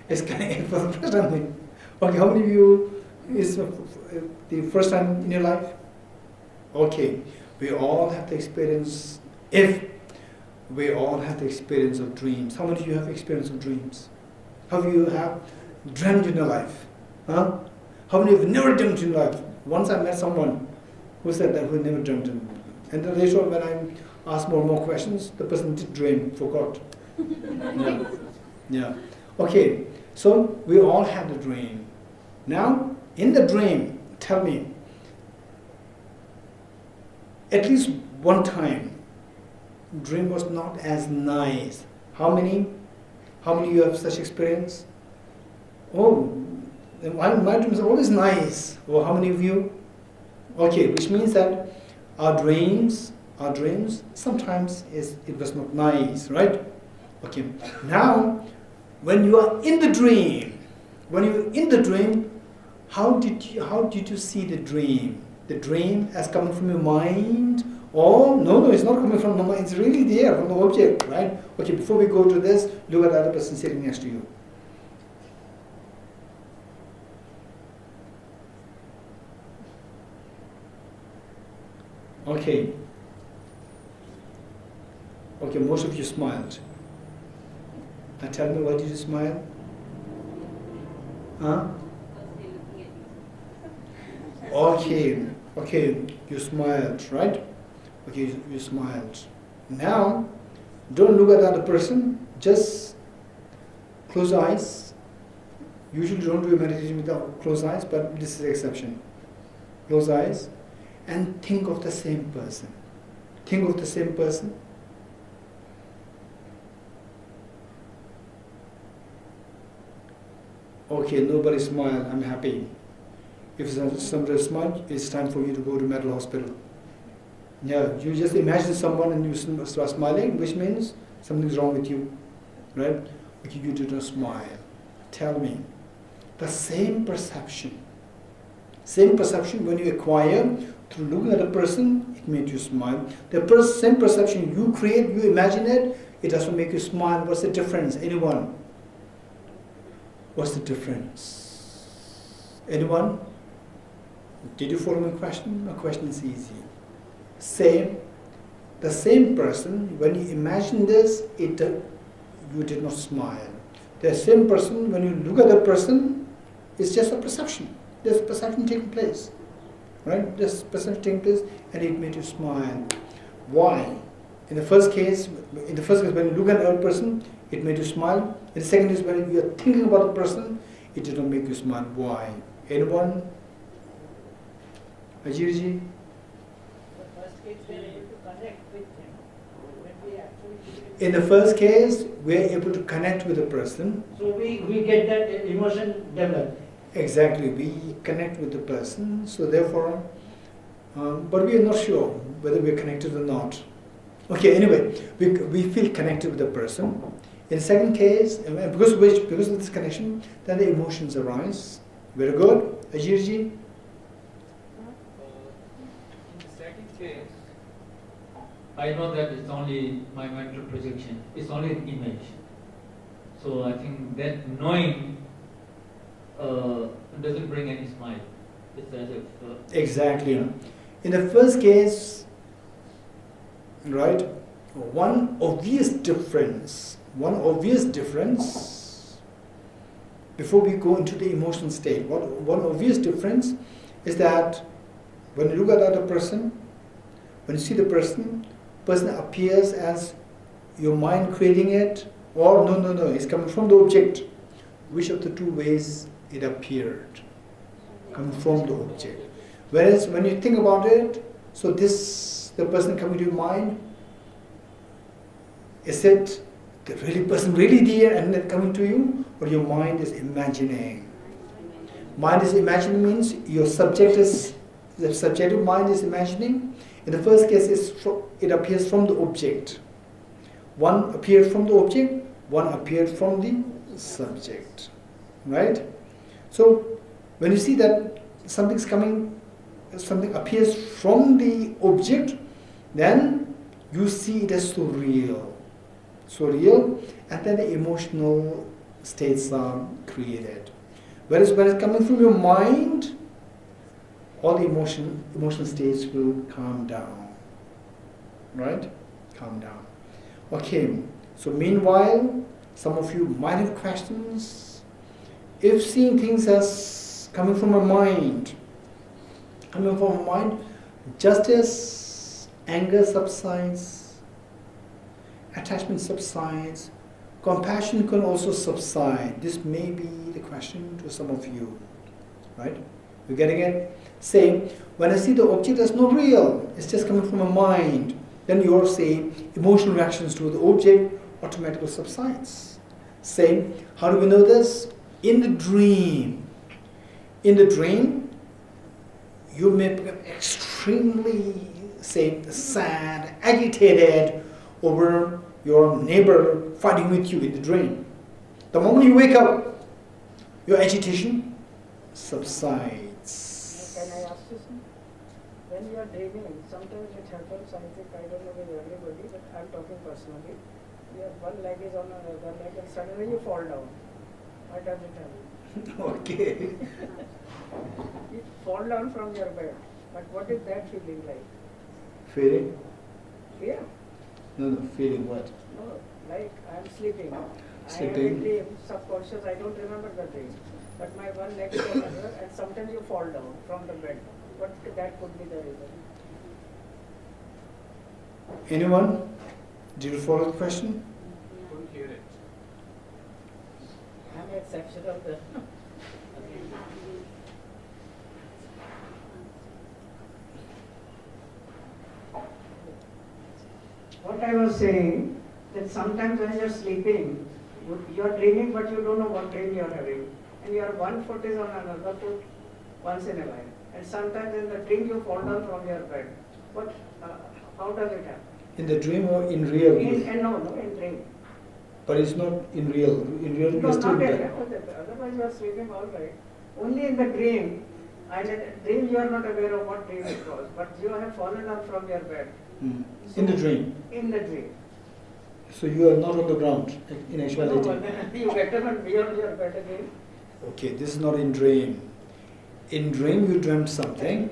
It's kind of for the first time. Okay, how many of you is the first time in your life? Okay. We all have the experience. If we all have the experience of dreams. How many of you have experience of dreams? How many of you have dreamt in your life? Huh? How many of you have never dreamt in your life? Once I met someone who said that who never dreamt in. And then later on when I asked more and more questions, the person did dream, forgot. Yeah. Yeah. Okay, so we all had a dream. Now, in the dream, tell me, at least one time, dream was not as nice. How many? How many of you have such experience? Oh, my dreams are always nice. Or how many of you? Okay, which means that our dreams, sometimes it was not nice, right? Okay. Now, when you are in the dream, how did you see the dream? The dream as coming from your mind? Oh, no, it's not coming from the mind. It's really there, from the object, right? Okay, before we go to this, look at the other person sitting next to you. Okay. Okay, most of you smiled. Now tell me, why did you smile? Huh? Okay, you smiled, right? Okay, you smiled. Now, don't look at the other person, just close eyes. Usually don't do meditation without closed eyes, but this is the exception. Close eyes and think of the same person. Think of the same person. Okay, nobody smiled, I'm happy. If somebody smiled, it's time for you to go to mental hospital. Yeah, you just imagine someone and you start smiling, which means something's wrong with you, right? Okay, you did not smile. Tell me, the same perception when you acquire through looking at a person, it made you smile. The same perception you create, you imagine it, it doesn't make you smile. What's the difference? Anyone? What's the difference? Anyone? Did you follow my question? My question is easy. The same person, when you imagine this, you did not smile. The same person, when you look at the person, it's just a perception. There's a perception taking place. Right? There's perception taking place and it made you smile. Why? In the first case, when you look at a person, it made you smile. In the second case, when you are thinking about the person, it did not make you smile. Why? Anyone? Ajirji? In the first case, we are able to connect with the person. So we get that emotion developed. Exactly, we connect with the person. So therefore, but we are not sure whether we are connected or not. Okay, anyway, we feel connected with the person. In the second case, because of this connection, then the emotions arise. Very good. Ajirji? In the second case, I know that it's only my mental projection. It's only an image. So I think that knowing doesn't bring any smile. It's as if... Exactly. In the first case, right, one obvious difference, before we go into the emotional state, one obvious difference is that when you look at the other person, when you see the person appears as your mind creating it, or no, it's coming from the object. Which of the two ways it appeared? Coming from the object. Whereas when you think about it, so the person coming to your mind, is it the person really there and then coming to you, or your mind is imagining? Mind is imagining means the subjective mind is imagining. In the first case, it appears from the object. One appeared from the object, one appeared from the subject. Right? So, when you see that something appears from the object, then you see it as so real, and then the emotional states are created. Whereas when it's coming from your mind, all the emotional states will calm down. Right? Calm down. Okay, so meanwhile, Some of you might have questions. If seeing things as coming from a mind, just as anger subsides, attachment subsides, compassion can also subside. This may be the question to some of you, right? You getting it? Say, when I see the object as not real, it's just coming from a mind, then your, say, emotional reactions to the object automatically subsides. Say, how do we know this? In the dream, you may become extremely, say, sad, agitated over your neighbor fighting with you in the dream. The moment you wake up, your agitation subsides. Can I ask you something? When you are dreaming, sometimes it happens, I think, I don't know with everybody, but I'm talking personally. Your one leg is on another leg and suddenly you fall down. Why does it happen? Okay. You fall down from your bed. But what is that feeling like? Feeling? Fear? No, feeling what? No, like I'm sleeping. I have a Sleeping. dream, subconscious, I don't remember the dream. But my one leg is on another and sometimes you fall down from the bed. That could be the reason. Anyone? Did you follow the question? Couldn't hear it. I'm exceptional there. What I was saying, that sometimes when you're sleeping, you're dreaming but you don't know what dream you're having. And your one foot is on another foot once in a while. And sometimes in the dream you fall down from your bed. How does it happen? In the dream or in real? No, in dream. But it's not in real. In real, No, you're still not there. otherwise you are sleeping all right. Only in the dream, dream you are not aware of what dream it was, but you have fallen down from your bed. Mm. In the dream. In the dream. So you are not on the ground in actuality. No, you get up and beyond your bed again. Okay, this is not in dream. In dream you dreamt something.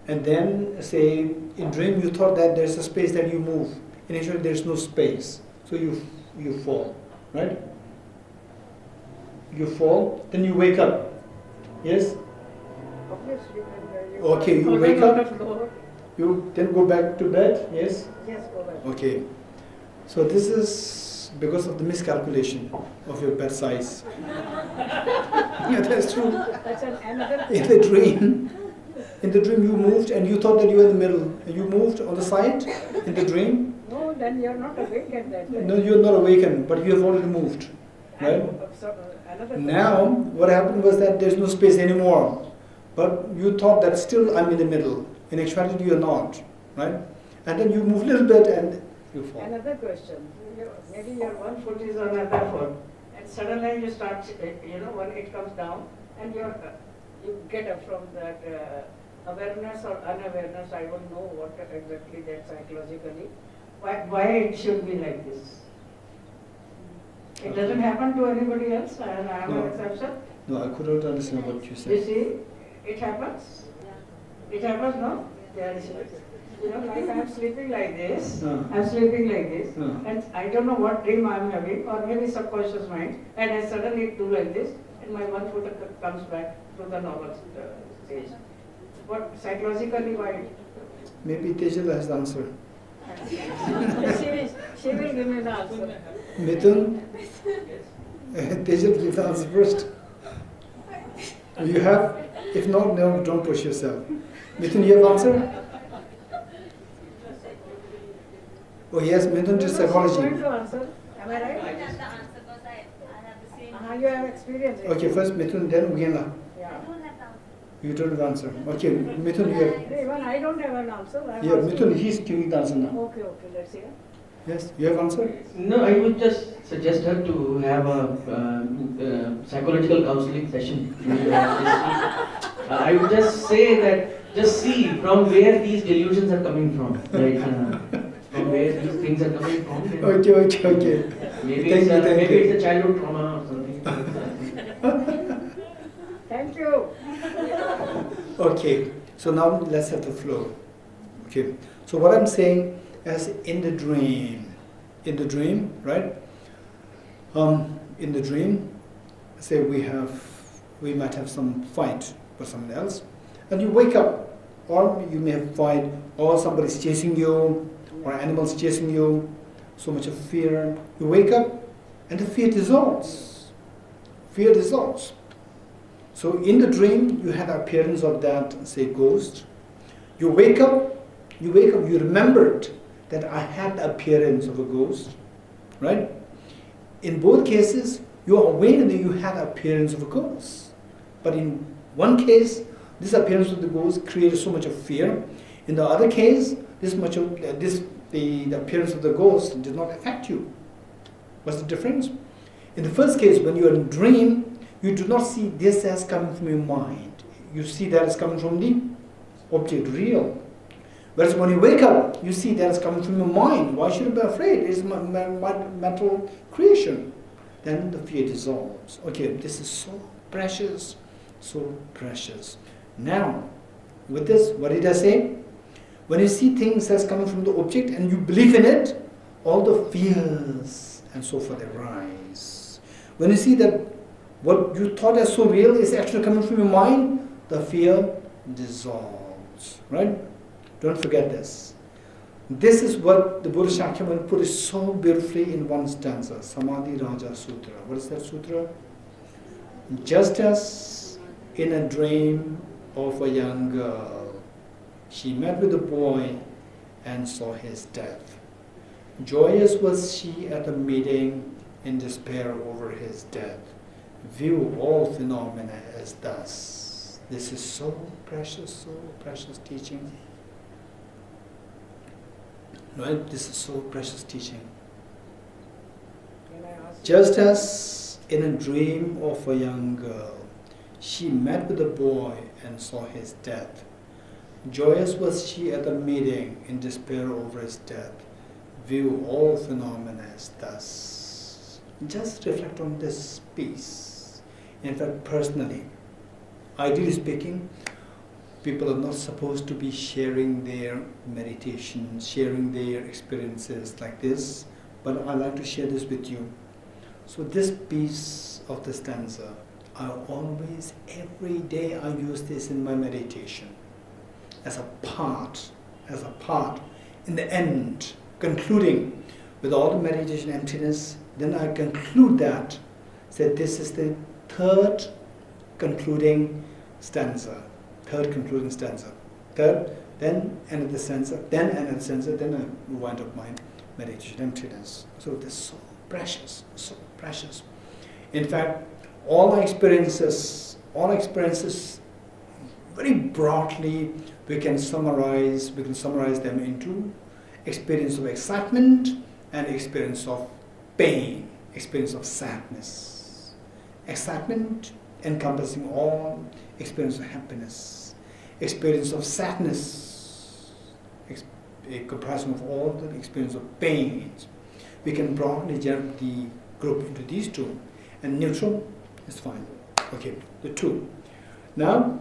And then, say, in dream you thought that there's a space that you move. In actuality there's no space. So you fall, right? You fall, then you wake up. Yes? Obviously, when you Okay, you falling wake on up. the floor. You then go back to bed, yes? Yes, go back. Okay. So this is because of the miscalculation of your bed size. Yeah, that's true. That's another In the dream you moved and you thought that you were in the middle. And you moved on the side in the dream. No, then you are not awake at that time. No, you're not awakened, but you have already moved. Right? Now, what happened was that there's no space anymore. But you thought that still I'm in the middle. In actuality, you're not. Right? And then you move a little bit and you fall. Another question. Maybe your one foot is on another foot. And suddenly you start, when it comes down and you get up from that awareness or unawareness, I don't know what exactly that psychologically. Why it should be like this? It doesn't happen to anybody else, and I am No. an exception. No, I couldn't understand what you You said. see, it happens. It happens, no? Like I am sleeping like this, I'm sleeping like this, and I don't know what dream I am having, or maybe subconscious mind, and I suddenly do like this, and my one foot comes back to the normal stage. What psychologically why? Maybe Tejal has the answer. she will give me the answer. Mithun? Tejal, give the answer first. You have? If not, no, don't push yourself. Mithun, you have answer? Oh yes, Mithun to She's psychology. going to answer. Am I I right? have the answer because I have the same. You have experience. Okay, first Mithun, then Ugena. Yeah. I don't have the answer. You don't have answer. Okay, Mithun, you have. Even I don't have an answer. I'm Yeah, asking. Mithun, he's giving the answer now. Okay, let's hear. Yes, you have answer? No, I would just suggest her to have a psychological counseling session. I would just say that, just see from where these delusions are coming from, right? From where these things are coming from. And Okay. maybe Thank it's you, thank maybe you. it's a childhood trauma or something. Thank you. Okay, so now let's have the flow. Okay, so what I'm saying is in the dream, in the dream, right? In the dream, say we might have some fight with someone else, and you wake up, or you may have fight, or somebody's chasing you, or animals chasing you, so much of fear. You wake up, and the fear dissolves. Fear dissolves. So in the dream, you had the appearance of that, say, ghost. You wake up, you remembered that I had the appearance of a ghost, right? In both cases, you are aware that you had the appearance of a ghost. But in one case, this appearance of the ghost created so much of fear. In the other case, the appearance of the ghost did not affect you. What's the difference? In the first case, when you are in a dream, you do not see this as coming from your mind. You see that as coming from the object, real. Whereas when you wake up, you see that as coming from your mind. Why should you be afraid? It is my mental creation. Then the fear dissolves. Okay, this is so precious, so precious. Now, with this, what did I say? When you see things as coming from the object and you believe in it, all the fears and so forth arise. When you see that what you thought as so real is actually coming from your mind, the fear dissolves, right? Don't forget this. This is what the Buddha Shakyamuni put it so beautifully in one stanza, Samadhi Raja Sutra. What is that sutra? Just as in a dream of a young girl, she met with a boy and saw his death. Joyous was she at the meeting, in despair over his death. View all phenomena as thus. This is so precious teaching. Right? This is so precious teaching. Can I ask Just as in a dream of a young girl, she met with a boy and saw his death. Joyous was she at the meeting, in despair over his death. View all phenomena as thus. Just reflect on this piece. In fact, personally, ideally speaking, people are not supposed to be sharing their meditations, sharing their experiences like this, but I like to share this with you. So this piece of the stanza, I always, every day I use this in my meditation as a part, in the end, concluding with all the meditation emptiness, then I conclude that, say this is the third concluding stanza. Third, then another stanza, then another stanza, then I wind up my meditation emptiness. So this is so precious. In fact, all experiences, very broadly, we can summarize them into experience of excitement and experience of pain, experience of sadness. Excitement encompassing all experience of happiness, experience of sadness, a comparison of all the experience of pain. We can broadly jump the group into these two, and neutral is fine. Okay, the two. Now,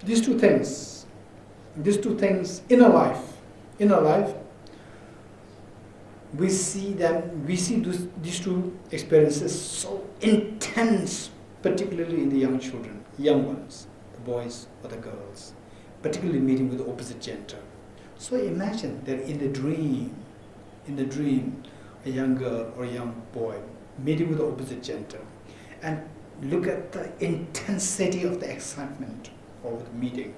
these two things in our life, we see these two experiences so intense, particularly in the young children, young ones, the boys or the girls, particularly meeting with the opposite gender. So imagine that in the dream, a young girl or a young boy meeting with the opposite gender, and look at the intensity of the excitement of the meeting.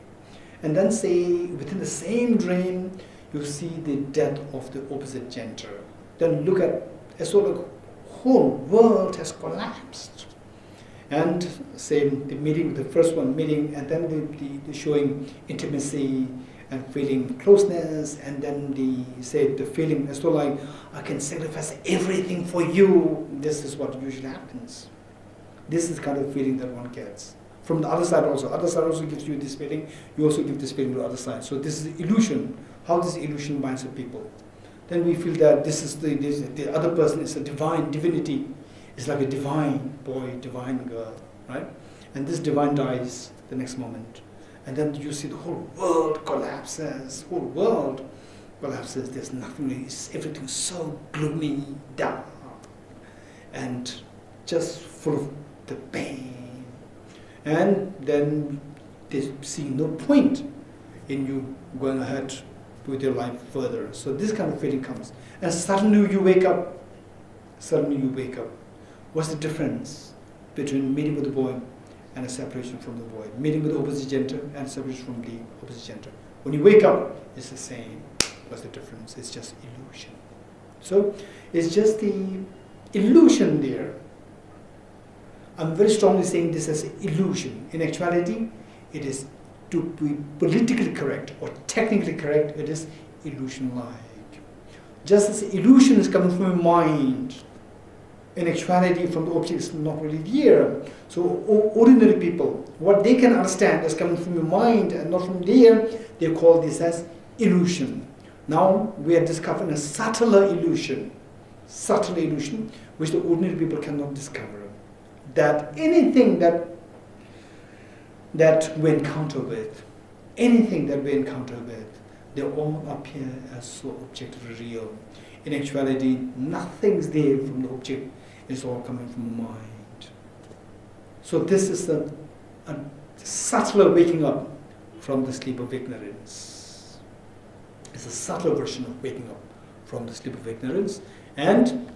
And then say, within the same dream, you see the death of the opposite gender. Then look at, as though the whole world has collapsed. And say the meeting, the first one meeting, and then the showing intimacy and feeling closeness, and then the feeling as though like, I can sacrifice everything for you. This is what usually happens. This is the kind of feeling that one gets. From the other side also gives you this feeling, you also give this feeling to the other side. So this is the illusion, how this illusion binds with people. Then we feel that the other person is a divinity. It's like a divine boy, divine girl, right? And this divine dies the next moment. And then you see the whole world collapses, collapses, there's nothing, everything's so gloomy, dark, and just full of the pain. And then they see no point in you going ahead with your life further. So this kind of feeling comes. And suddenly you wake up. Suddenly you wake up. What's the difference between meeting with the boy and a separation from the boy? Meeting with the opposite gender and separation from the opposite gender. When you wake up, it's the same. What's the difference? It's just illusion. So it's just the illusion there. I'm very strongly saying this as illusion. In actuality, it is, to be politically correct or technically correct, it is illusion-like. Just as illusion is coming from your mind, in actuality from the object is not really there. So ordinary people, what they can understand is coming from your mind and not from there, they call this as illusion. Now we are discovering a subtler illusion, which the ordinary people cannot discover. That anything that we encounter with, they all appear as so objectively real. In actuality, nothing's there from the object, it's all coming from the mind. So this is a subtler waking up from the sleep of ignorance. It's a subtle version of waking up from the sleep of ignorance, and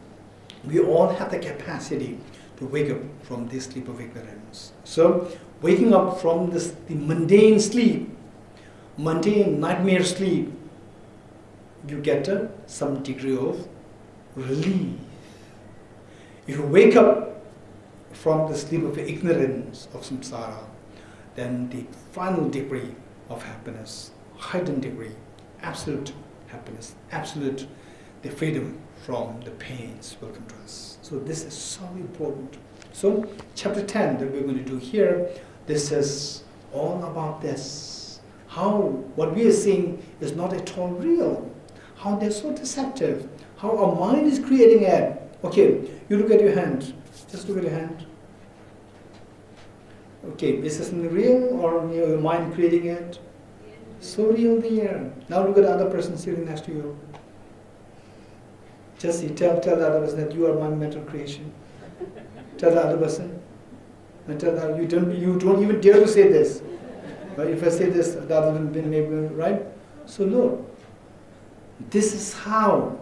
we all have the capacity to wake up from this sleep of ignorance. So waking up from the mundane sleep, mundane nightmare sleep, you get some degree of relief. If you wake up from the sleep of ignorance of samsara, then the final degree of happiness, heightened degree, absolute happiness, absolute the freedom from the pains will come to us. So this is so important. So chapter 10 that we're going to do here, this is all about this. How what we are seeing is not at all real. How they're so deceptive. How our mind is creating it. Okay, you look at your hand. Just look at your hand. Okay, is this something real or your mind creating it? So real there. Now look at the other person sitting next to you. Just tell the other person that you are my mental creation. Tell the other person. And tell that you don't even dare to say this. But if I say this, the other one will maybe right. So look, this is how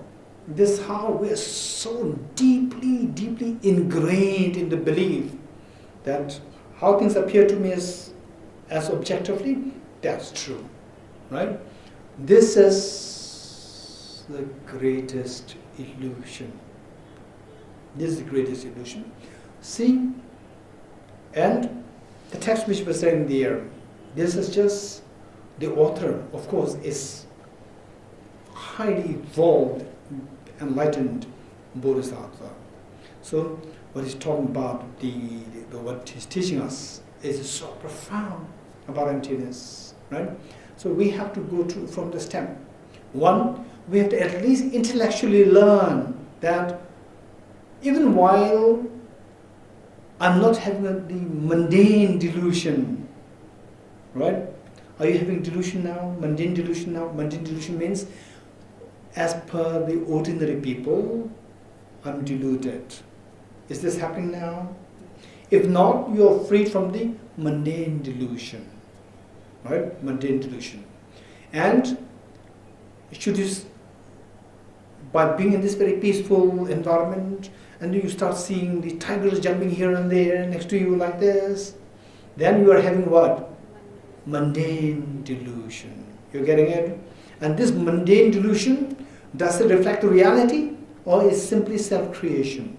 we are so deeply ingrained in the belief that how things appear to me as objectively, that's true, right? This is the greatest illusion. This is the greatest illusion. See, and the text which was saying there, this is just the author, of course, is highly evolved, enlightened Bodhisattva. So what he's talking about, what he's teaching us is so profound about emptiness, right? So we have to go through from the step. One, we have to at least intellectually learn that even while I'm not having the mundane delusion, right? Are you having delusion now? Mundane delusion now? Mundane delusion means, as per the ordinary people, I'm deluded. Is this happening now? If not, you are freed from the mundane delusion, right? Mundane delusion. And should you, by being in this very peaceful environment, and you start seeing the tigers jumping here and there next to you like this, then you are having what? Mundane delusion. You're getting it? And this mundane delusion, does it reflect the reality or is simply self-creation?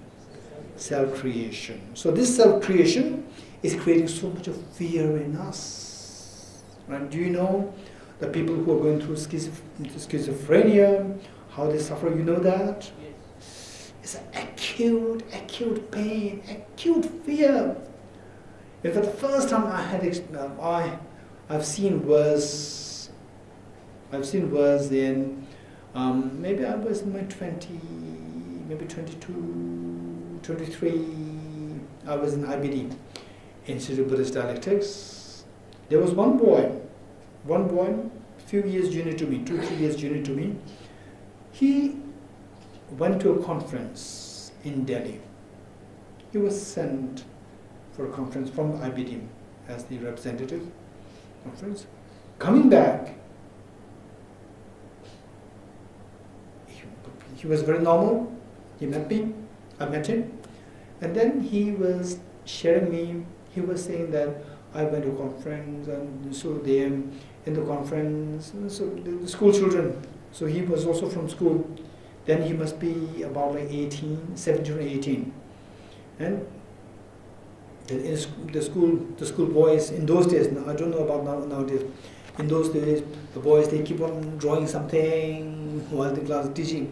Self-creation. So this self-creation is creating so much of fear in us. Right? Do you know the people who are going through schizophrenia, how they suffer? You know that? It's an acute pain, acute fear. In fact, the first time I've seen was in maybe I was in my 22, 23. I was in IBD, Institute of Buddhist Dialectics. There was one boy, few years junior to me, 2-3 years junior to me. He went to a conference in Delhi. He was sent for a conference from IBD as the representative conference. Coming back, he was very normal. He met me, I met him, and then he was sharing me. He was saying that I went to a conference, and so they in the conference, so the school children. So he was also from school. Then he must be about like 17 or 18, and the school boys in those days. I don't know about nowadays. In those days, the boys, they keep on drawing something while the class is teaching.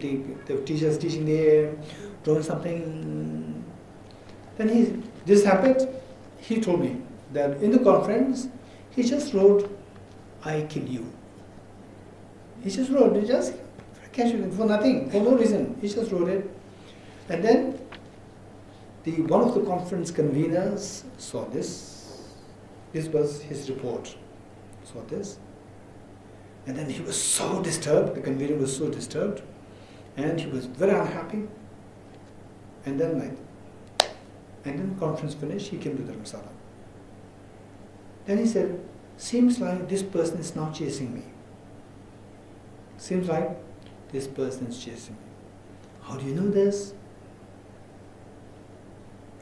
The teacher's teaching there, drawing something. Then this happened. He told me that in the conference, he just wrote, "I kill you." He just wrote it, just casually, for nothing, for no reason. He just wrote it. And then one of the conference conveners saw this. This was his report. Saw this. And then he was so disturbed. The convener was so disturbed. And he was very unhappy. And then the conference finished, he came to Dharamsala. Then he said, "Seems like this person is now chasing me. Seems like this person is chasing me." How do you know this?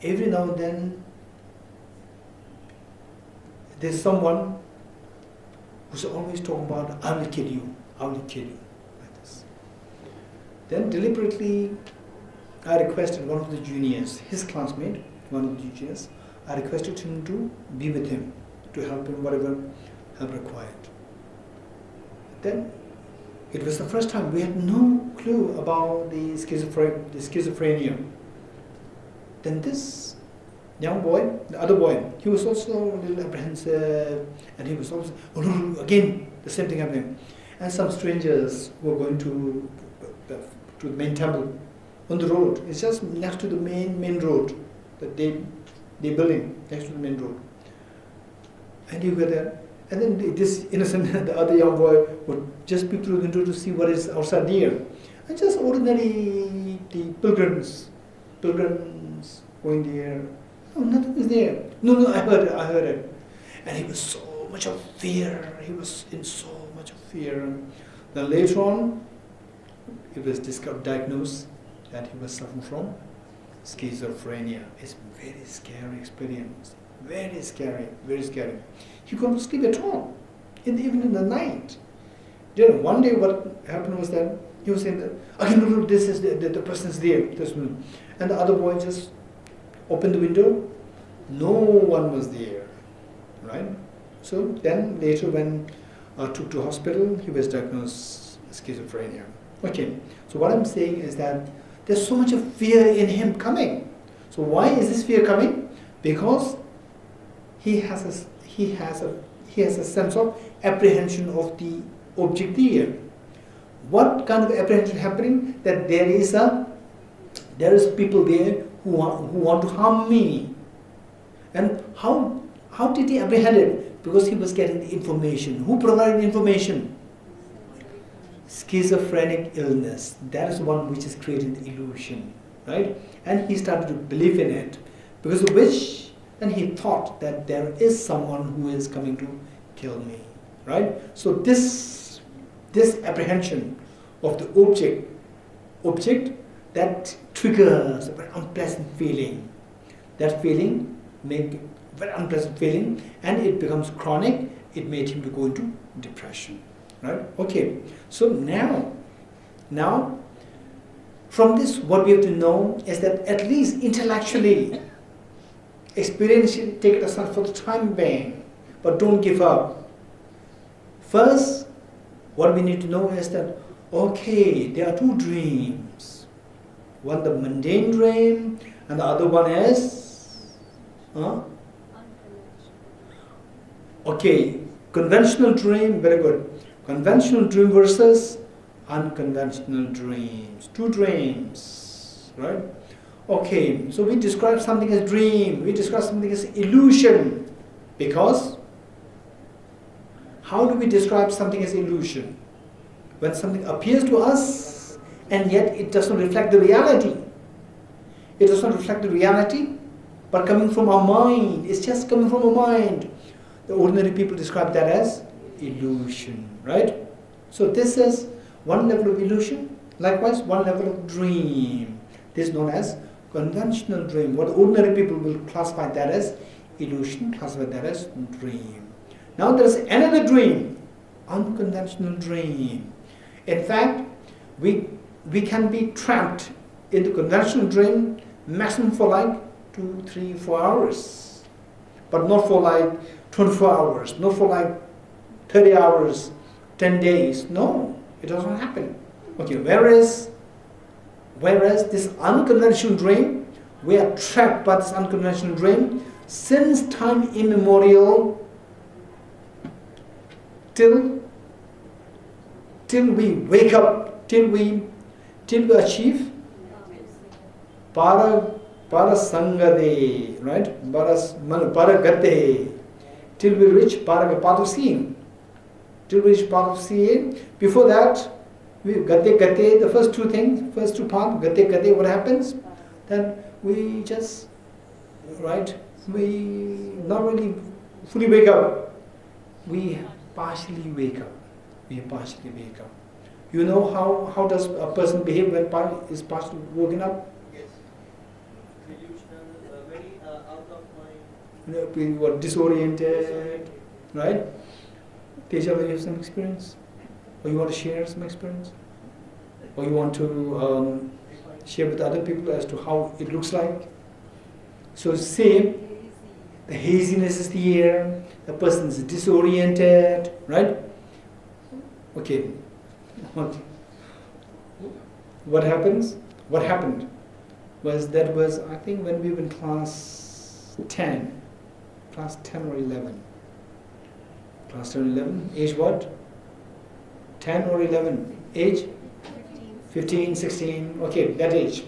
Every now and then, there's someone who's always talking about, "I will kill you, I will kill you," like this. Then deliberately, I requested one of the juniors, his classmate, one of the juniors, I requested him to be with him, to help him whatever help required. Then, it was the first time we had no clue about the schizophrenia. Then this young boy, the other boy, he was also a little apprehensive, and he was also, "Oh no, again, the same thing happening." And some strangers were going to the main temple on the road. It's just next to the main road that they building next to the main road. And you get there, and then this innocent, the other young boy would just peep through the window to see what is outside there. And just ordinary the pilgrims going there. Oh, nothing is there. No, I heard it. And he was so much of fear. He was in so much of fear. And then later on, it was diagnosed that he was suffering from schizophrenia. It's a very scary experience. Very scary, very scary. He couldn't sleep at all, even in the night. One day what happened was that he was saying that, "Okay, no, this is the person's there." And the other boy just opened the window. No one was there, right? So then later when took to hospital, he was diagnosed schizophrenia. Okay, so what I'm saying is that there's so much of fear in him coming. So why is this fear coming? Because he has a sense of apprehension of the object there. What kind of apprehension happening? That there is people there who want to harm me. And how did he apprehend it? Because he was getting the information. Who provided the information? Schizophrenic illness. That is one which is creating the illusion, right? And he started to believe in it, because of which, then he thought that there is someone who is coming to kill me, right? So this apprehension of the object that triggers a very unpleasant feeling. That feeling make very unpleasant feeling, and it becomes chronic. It made him to go into depression, right? Okay, so now from this, what we have to know is that at least intellectually, experientially, take it aside for the time being, but don't give up. First, what we need to know is that, okay, there are two dreams. One the mundane dream, and the other one is, okay, conventional dream, very good. Conventional dream versus unconventional dreams. Two dreams, right? Okay, so we describe something as dream, we describe something as illusion, because how do we describe something as illusion? When something appears to us and yet it doesn't reflect the reality. It doesn't reflect the reality, but coming from our mind. It's just coming from our mind. The ordinary people describe that as illusion, right? So this is one level of illusion. Likewise, one level of dream. This is known as conventional dream. What ordinary people will classify that as illusion, classify that as dream. Now there is another dream, unconventional dream. In fact, we can be trapped in the conventional dream maximum for like 2, 3, 4 hours, but not for like 24 hours, not for like 30 hours, 10 days. No, it doesn't happen. Okay, whereas this unconventional dream, we are trapped by this unconventional dream since time immemorial till we wake up, till we achieve parasangade, right? Paragate, till we reach path of seeing. Till we reach path of seeing. Before that, we gate, the first two paths, gate, what happens? Then we just, right? We not really fully wake up. We partially wake up. You know how does a person behave when is partially woken up? Yes. Delusional, very out of mind. We were disoriented, right? Teja, you have some experience? Or you want to share some experience? Or you want to share with other people as to how it looks like? So same, the haziness is the air, the person is disoriented, right? Okay. What happens? What happened was I think when we were in class 10 or 11. Class 10 or 11, age what? 10 or 11, age? 15, 16, okay, that age,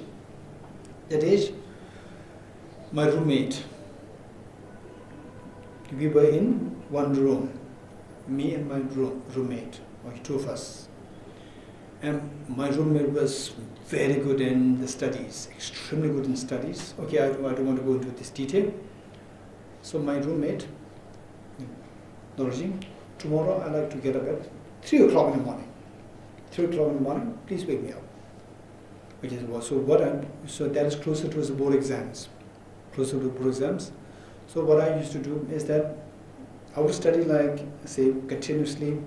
my roommate, we were in one room, me and my roommate, okay, two of us. And my roommate was very good in the studies, extremely good in studies. Okay, I don't want to go into this detail. So my roommate, Dorji, tomorrow I like to get up at 3 o'clock in the morning. 3 o'clock in the morning, please wake me up. Okay, so that is closer to the board exams. So what I used to do is that I would study like, say, continuously.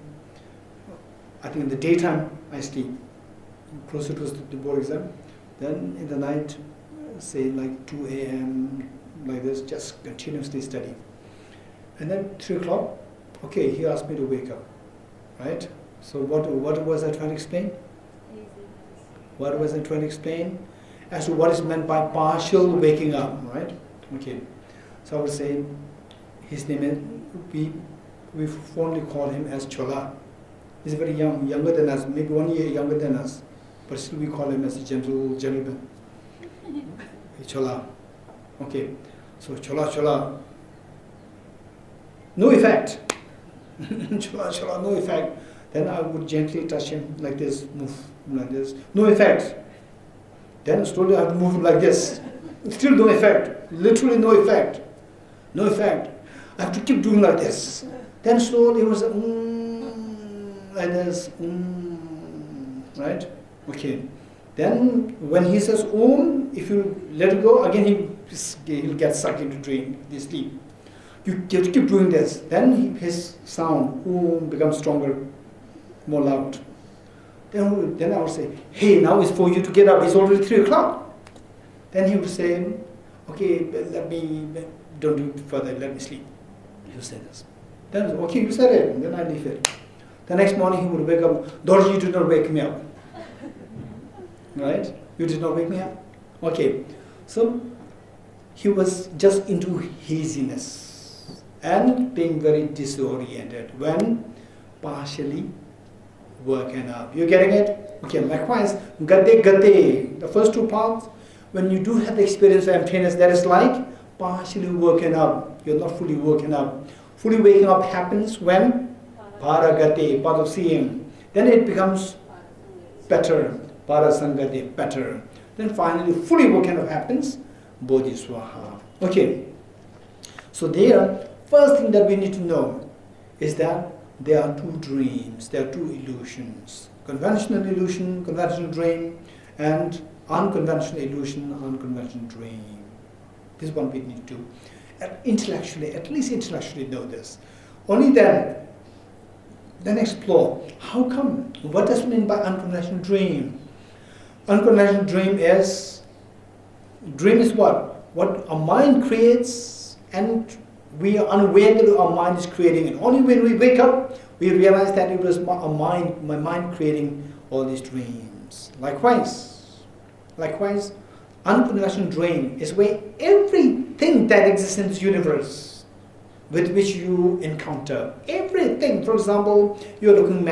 I think in the daytime I sleep, closer to the board exam. Then in the night, say like 2 a.m., like this, just continuously study. And then 3 o'clock, okay, he asked me to wake up, right? So what was I trying to explain? What was I trying to explain? As to what is meant by partial waking up, right? Okay. So I would say his name is, we fondly call him as Chola. He's very young, younger than us, maybe 1 year younger than us, but still we call him as a gentleman. Chola. Okay. So Chola. No effect. Chola, no effect. Then I would gently touch him like this, move like this. No effect. Then slowly I would move him like this. Still no effect. Literally no effect. No effect. I have to keep doing like this. Then slowly it was like this. Right? Okay. Then when he says if you let it go, again he'll get sucked into sleep. You have to keep doing this. Then his sound becomes stronger, more loud. Then I would say, hey, now it's for you to get up. It's already 3 o'clock. Then he would say, okay, don't do it further. Let me sleep. You say this. Then okay, you said it. And then I leave it. The next morning he would wake up. Dorji, you did not wake me up. Right? You did not wake me up. Okay. So he was just into haziness and being very disoriented when partially woken up. You getting it? Okay, likewise, gate, the first two parts, when you do have the experience of emptiness, that is like partially woken up. You're not fully woken up. Fully waking up happens when paragate, path of seeing. Then it becomes better. Parasanga, they better. Then finally, fully what kind of happens? Bodhiswaha. Okay. So there, first thing that we need to know is that there are two dreams, there are two illusions. Conventional illusion, conventional dream, and unconventional illusion, unconventional dream. This is what we need to intellectually, at least intellectually know this. Only then explore. How come? What does it mean by unconventional dream? Unconventional dream is what? What our mind creates, and we are unaware that our mind is creating it. Only when we wake up, we realize that it was my mind creating all these dreams. Likewise, unconventional dream is where everything that exists in this universe with which you encounter, everything. For example, you are looking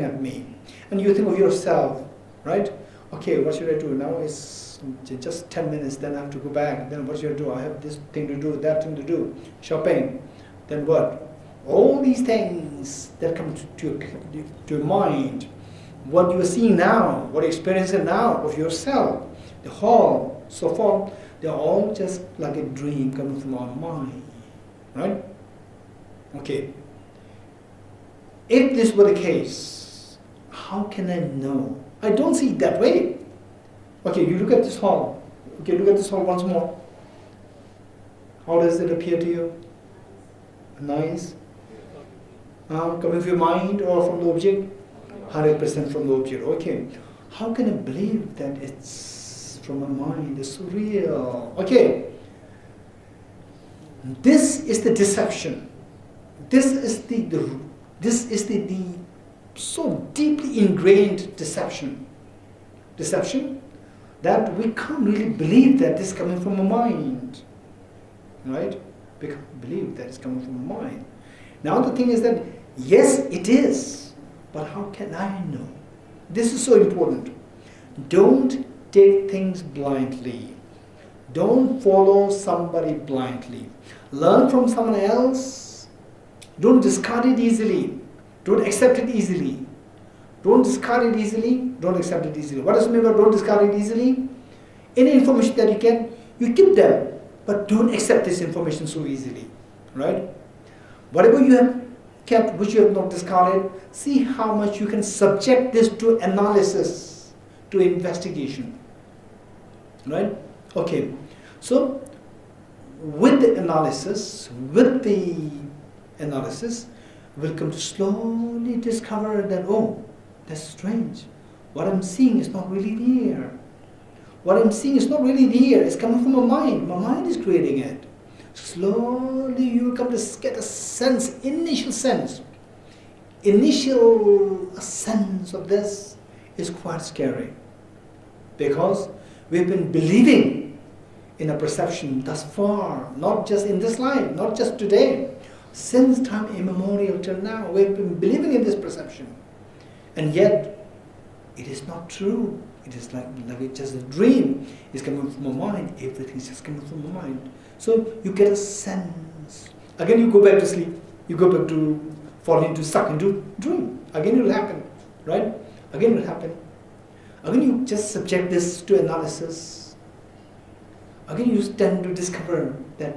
at me, and you think of yourself, right? Okay, what should I do now? It's just 10 minutes, then I have to go back. Then what should I do? I have this thing to do, that thing to do, shopping. Then what? All these things that come to your mind, what you are seeing now, what you're experiencing now of yourself, the whole, so forth, they're all just like a dream coming from our mind, right? Okay. If this were the case, how can I know? I don't see it that way. Okay, you look at this hall. Okay, look at this hall once more. How does it appear to you? Nice? Coming from your mind or from the object? 100% from the object. Okay. How can I believe that it's from my mind? It's so real. Okay. This is the deception. This is the so deeply ingrained deception. Deception that we can't really believe that this is coming from a mind. Right? We can't believe that it's coming from a mind. Now the thing is that, yes, it is. But how can I know? This is so important. Don't take things blindly. Don't follow somebody blindly. Learn from someone else. Don't discard it easily. Don't accept it easily. Don't discard it easily. Don't accept it easily. What does it mean by don't discard it easily? Any information that you get, you keep them. But don't accept this information so easily. Right? Whatever you have kept, which you have not discarded, see how much you can subject this to analysis, to investigation. Right? Okay. So, with the analysis, we'll come to slowly discover that, oh, that's strange. What I'm seeing is not really there. What I'm seeing is not really there. It's coming from my mind. My mind is creating it. Slowly you will come to get a sense, initial sense of this is quite scary. Because we've been believing in a perception thus far, not just in this life, not just today. Since time immemorial till now, we've been believing in this perception. And yet, it is not true. It is like it's just a dream. It's coming from my mind. Everything is just coming from my mind. So you get a sense. Again you go back to sleep. You go back to suck into dream. Again it will happen. Right? Again it will happen. Again you just subject this to analysis. Again you tend to discover that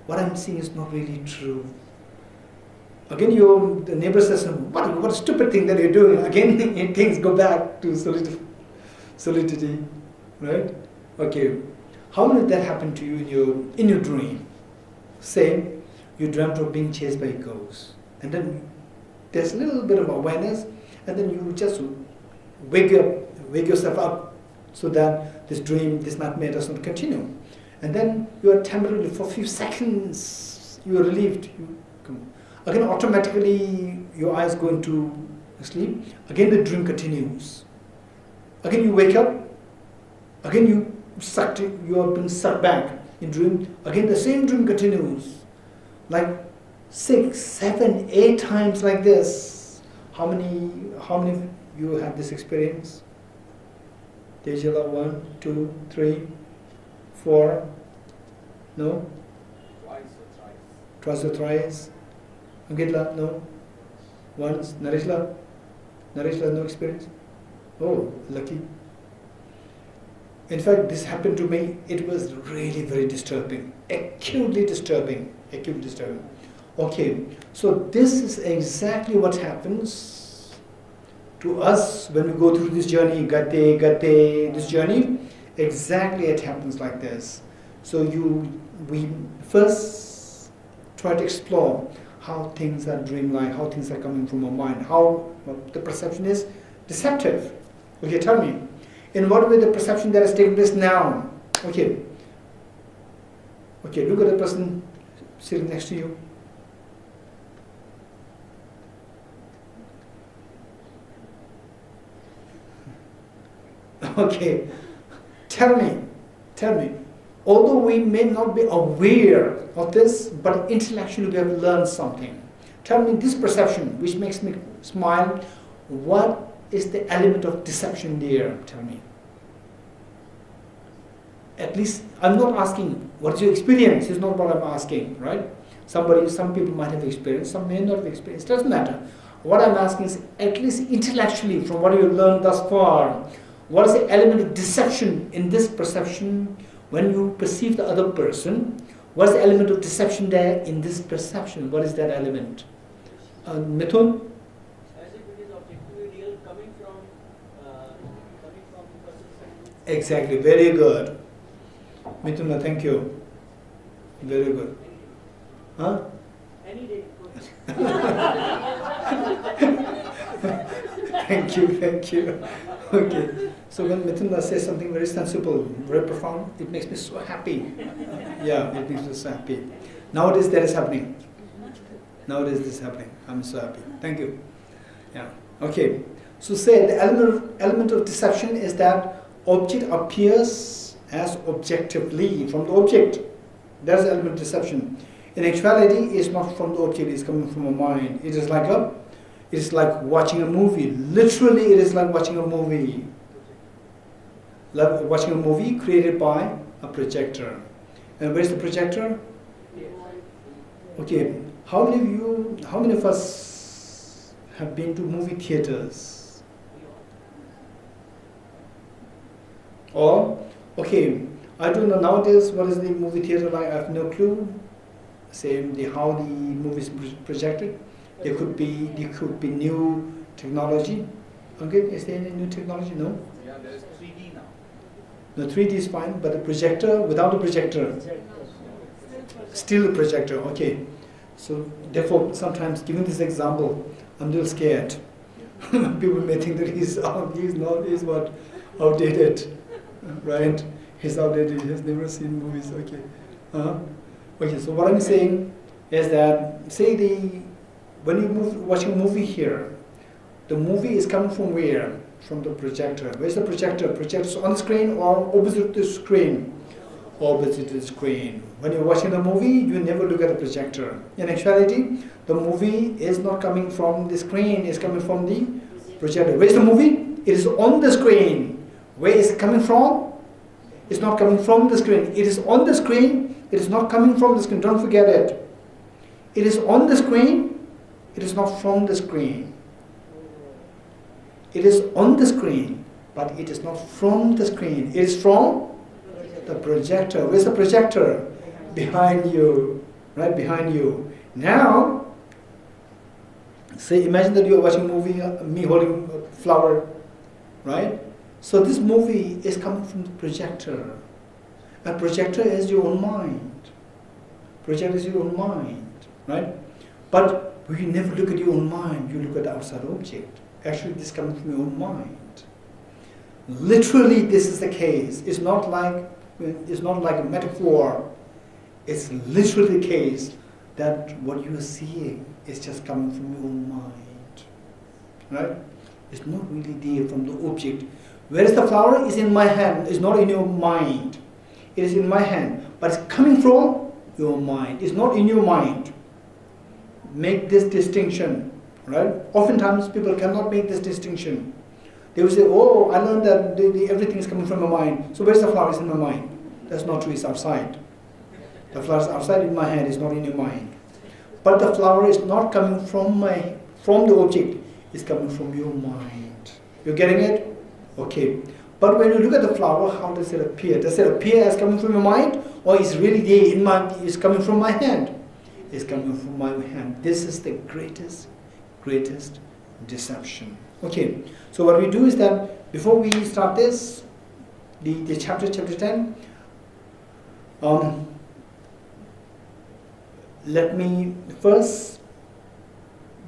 what I'm seeing is not really true. Again the neighbor says, what a stupid thing that you're doing. Again things go back to solidity. Right? Okay. How did that happen to you in your dream? Say, you dreamt of being chased by a ghost. And then there's a little bit of awareness, and then you just wake yourself up so that this dream, this nightmare doesn't continue. And then you are temporarily, for a few seconds, you are relieved. Again, automatically, your eyes go into sleep. Again, the dream continues. Again, you wake up. Again, you are being sucked back in dream. Again, the same dream continues. Like 6, 7, 8 times like this. How many of you have this experience? Tejala, 1, 2, 3, 4. No? Twice or thrice. Angitla, no? Once. Narishla, no experience? Oh, lucky. In fact, this happened to me. It was really very disturbing, acutely disturbing, acutely disturbing. Okay, so this is exactly what happens to us when we go through this journey, gate, this journey. Exactly, it happens like this. So we first try to explore how things are dreamlike, how things are coming from our mind, how the perception is deceptive. Okay, tell me, in what way the perception that is taking place now? Okay, look at the person sitting next to you. Okay, tell me, although we may not be aware of this, but intellectually we have learned something. Tell me this perception, which makes me smile, what is the element of deception there? Tell me. At least, I'm not asking, what is your experience? Is not what I'm asking, right? Some people might have experienced, some may not have experienced, doesn't matter. What I'm asking is, at least intellectually, from what you've learned thus far, what is the element of deception in this perception when you perceive the other person? What is the element of deception there in this perception? What is that element? Mithun? As if it is objectively real coming from the person's. Exactly, very good. Mithuna, thank you. Very good. Huh? Any day. Thank you. Okay. So when Mithuna says something very sensible, very profound, it makes me so happy. Yeah, it makes me so happy. Nowadays that is happening. Nowadays this is happening. I'm so happy. Thank you. Yeah. Okay. So say the element of deception is that object appears as objectively from the object. That's the element of deception. In actuality, it's not from the object, it's coming from a mind. It is like watching a movie. Literally, it is like watching a movie. Watching a movie created by a projector. And where's the projector? Okay, how many of us have been to movie theaters? Or, okay, I don't know nowadays what is the movie theater like. I have no clue. Say how the movie is projected. There could be new technology. Okay, is there any new technology? No. Yeah, there is 3D now. No, 3D is fine, but the projector, without the projector, still a projector. Okay. So therefore, sometimes giving this example, I'm a little scared. People may think that he's what outdated, right? He's outdated. He has never seen movies. Okay. Okay. So what I'm saying is that when you watching a movie here, the movie is coming from where? From the projector. Where's the projector? Projector is on the screen or opposite the screen? Opposite the screen. When you're watching the movie, you never look at the projector. In actuality, the movie is not coming from the screen, it's coming from the projector. Where's the movie? It is on the screen. Where is it coming from? It's not coming from the screen. It is on the screen, it is not coming from the screen. Don't forget it. It is on the screen, it is not from the screen. It is on the screen, but it is not from the screen. It is from the projector. Where's the projector? Behind you, right behind you. Now, say, imagine that you are watching a movie, me holding a flower, right? So this movie is coming from the projector. And projector is your own mind. Projector is your own mind, right? But you never look at your own mind, you look at the outside object. Actually, this comes from your own mind. Literally, this is the case. It's not like a metaphor. It's literally the case that what you are seeing is just coming from your own mind, right? It's not really there from the object. Whereas the flower is in my hand, it's not in your mind. It is in my hand, but it's coming from your mind. It's not in your mind. Make this distinction. Right? Oftentimes people cannot make this distinction. They will say, oh, I learned that everything is coming from my mind. So where's the flower? It's in my mind. That's not true, it's outside. The flower is outside in my hand, it's not in your mind. But the flower is not coming from the object, it's coming from your mind. You're getting it? Okay. But when you look at the flower, how does it appear? Does it appear as coming from your mind, or is really there in my? Is coming from my hand? It's coming from my hand. This is the greatest deception. Okay. So what we do is that before we start this, the chapter 10. Let me first,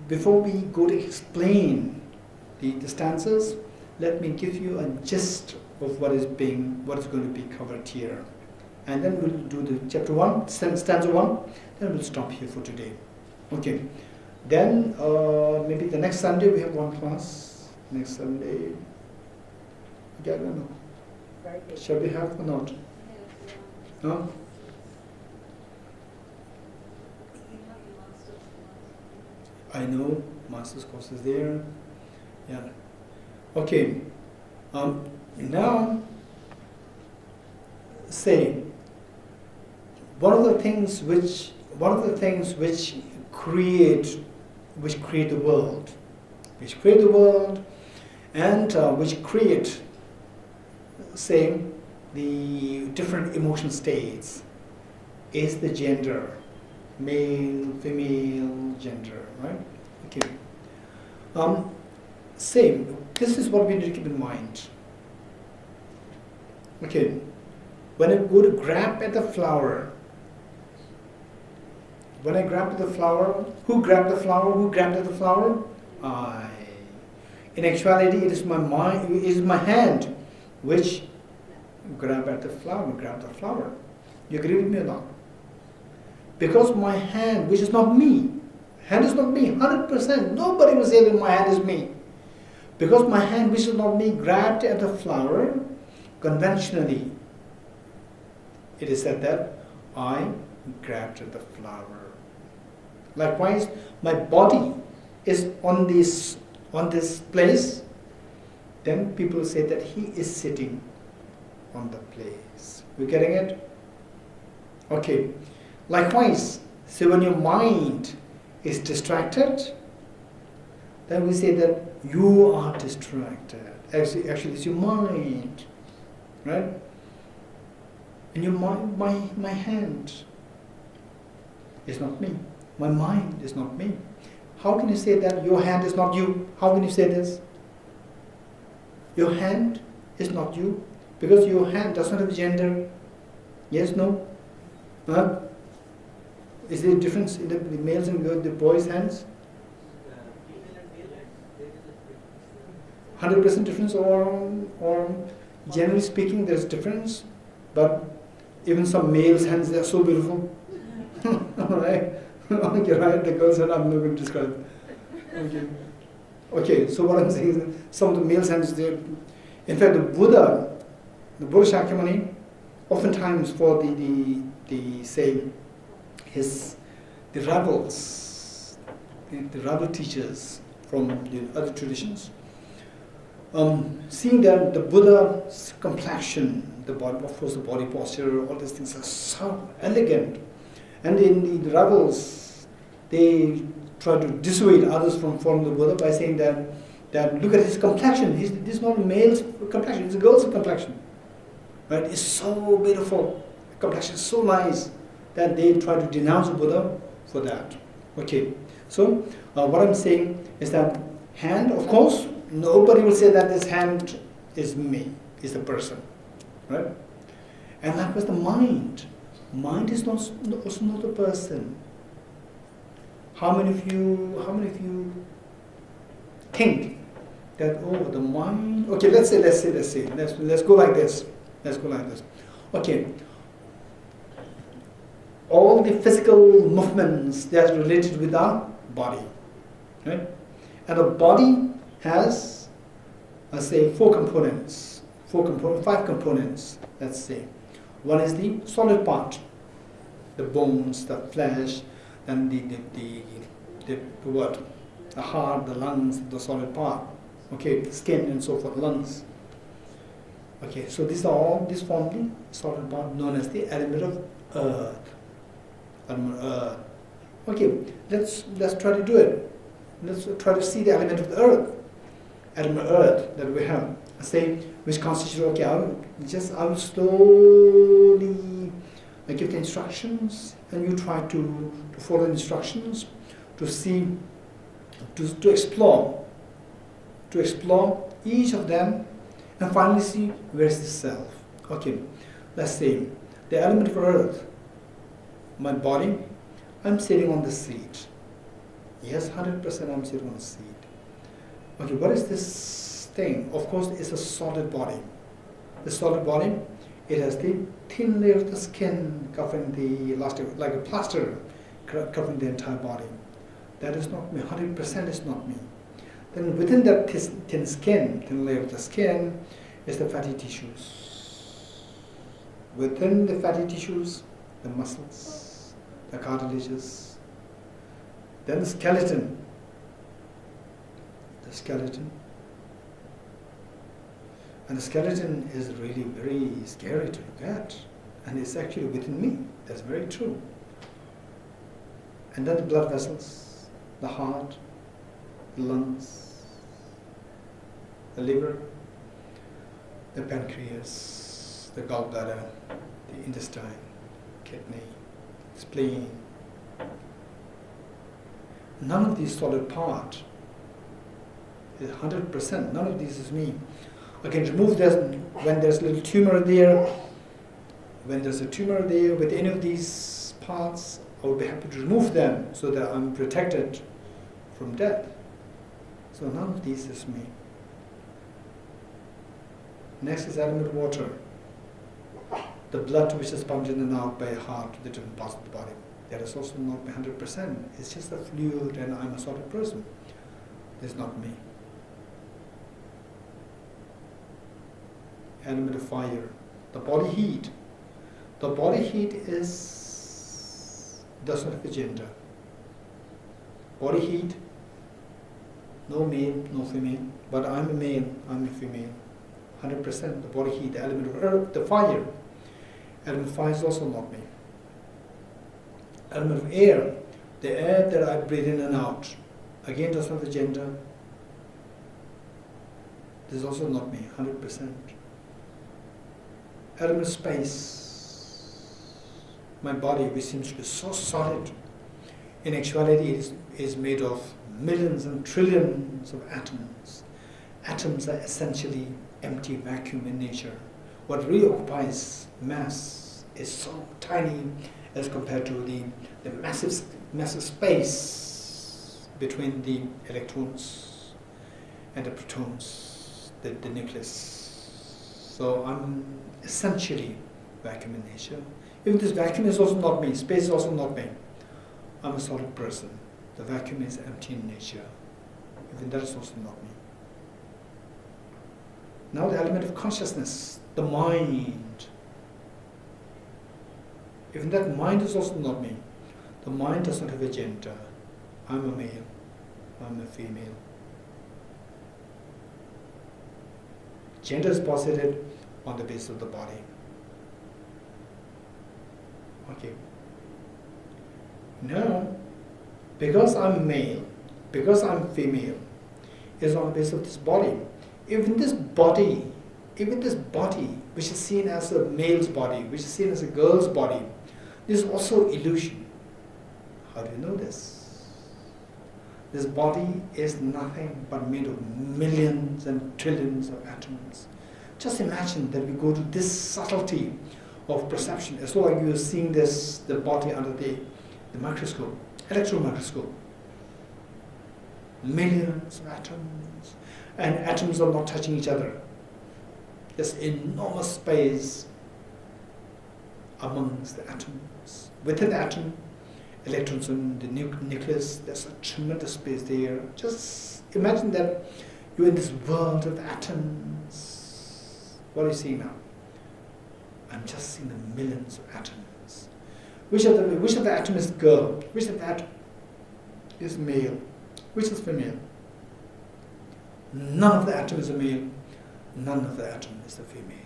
before we go to explain the stanzas, let me give you a gist of what is going to be covered here, and then we'll do the chapter 1, stanza 1. Then we'll stop here for today. Okay. Then maybe the next Sunday we have one class. Next Sunday, I don't know. Friday. Shall we have or not? No. I know, master's course is there. Yeah. Okay. Now, say one of the things which create the world, and which create, say, the different emotional states, is the gender. Male, female, gender, right? Okay. Same. This is what we need to keep in mind. Okay. When I go to grab at the flower, who grabbed the flower? Who grabbed at the flower? I. In actuality, it is my mind. It is my hand which grab at the flower. You agree with me or not? Because my hand, which is not me, 100%, nobody will say that my hand is me. Because my hand, which is not me, grabbed at the flower, conventionally, it is said that I grabbed at the flower. Likewise, my body is on this place, then people say that he is sitting on the place. You getting it? Okay. Likewise, so when your mind is distracted, then we say that you are distracted. Actually it's your mind, right? And your mind, my hand is not me. My mind is not me. How can you say that your hand is not you? How can you say this? Your hand is not you, because your hand does not have gender. Yes, no? Huh? Is there a difference in the males and the boys' hands? 100% difference, or generally speaking, there's difference, but even some males' hands, they are so beautiful. Right? Okay, right? The girls' hand, I'm not going to describe. Okay. So what I'm saying is that some of the males' hands, they, in fact, the Buddha Shakyamuni, oftentimes for the rebel teachers from the other traditions, seeing that the Buddha's complexion, the body, of course, the body posture, all these things are so elegant, and in the rebels, they try to dissuade others from following the Buddha by saying that look at his complexion. This is not a male's complexion; it's a girl's complexion. Right? It's so beautiful. The complexion is so nice that they try to denounce the Buddha for that. Okay. So what I'm saying is that hand, of course, nobody will say that this hand is me, is the person, right? And that was the mind. Mind is also not a person. How many of you think that the mind? Okay, let's go like this. Okay. All the physical movements, they are related with our body, right? And the body has, let's say, five components. Let's say, one is the solid part, the bones, the flesh, and the heart, the lungs, the solid part. Okay, the skin and so forth, lungs. Okay, so these form the solid part known as the element of earth. Okay, let's try to do it. Let's try to see the element of the earth. atom of earth that we have. Say, which constitutes, okay, I will slowly give the instructions, and you try to follow the instructions, to see, to explore each of them, and finally see where is the self. Okay, let's say the element of earth, my body, I'm sitting on the seat. Yes, 100% I'm sitting on the seat. Okay, what is this thing? Of course, it's a solid body. The solid body, it has the thin layer of the skin covering the elastic, like a plaster covering the entire body. That is not me. 100% is not me. Then within that thin layer of the skin, is the fatty tissues. Within the fatty tissues, the muscles, the cartilages, then the skeleton. And the skeleton is really very scary to look at. And it's actually within me. That's very true. And then the blood vessels, the heart, the lungs, the liver, the pancreas, the gallbladder, the intestine, kidney, spleen. None of these solid part is 100%. None of these is me. I can remove this when there's a little tumor there. When there's a tumor there with any of these parts, I would be happy to remove them so that I'm protected from death. So none of these is me. Next is element water. The blood which is pumped in and out by heart to the different parts of the body. That is also not 100%. It's just a fluid and I'm a solid person. It's not me. Element of fire. The body heat. The body heat does not have a gender. Body heat, no male, no female, but I'm a male, I'm a female. 100% the body heat, the element of earth, the fire. Element of fire is also not me. Element of air, the air that I breathe in and out, again does not have a gender. This is also not me, 100%. Element of space, my body, which seems to be so solid, in actuality is made of millions and trillions of atoms. Atoms are essentially empty vacuum in nature. What really occupies mass is so tiny as compared to the massive space between the electrons and the protons, the nucleus. So I'm essentially vacuum in nature. Even this vacuum is also not me, space is also not me. I'm a solid person. The vacuum is empty in nature. Even that is also not me. Now the element of consciousness, the mind. Even that mind is also not me. The mind does not have a gender. I'm a male, I'm a female. Gender is posited on the basis of the body. Okay. Now, because I'm male, because I'm female, is on the basis of this body. Even this body, which is seen as a male's body, which is seen as a girl's body, this is also illusion. How do you know this? This body is nothing but made of millions and trillions of atoms. Just imagine that we go to this subtlety of perception, as though like you are seeing the body under the microscope, electron microscope. Millions of atoms, and atoms are not touching each other. There's enormous space amongst the atoms. Within the atom, electrons in the nucleus, there's a tremendous space there. Just imagine that you're in this world of atoms. What are you seeing now? I'm just seeing the millions of atoms. Which of the atom is girl? Which of the atom is male? Which is female? None of the atom is a male. None of the atom is a female.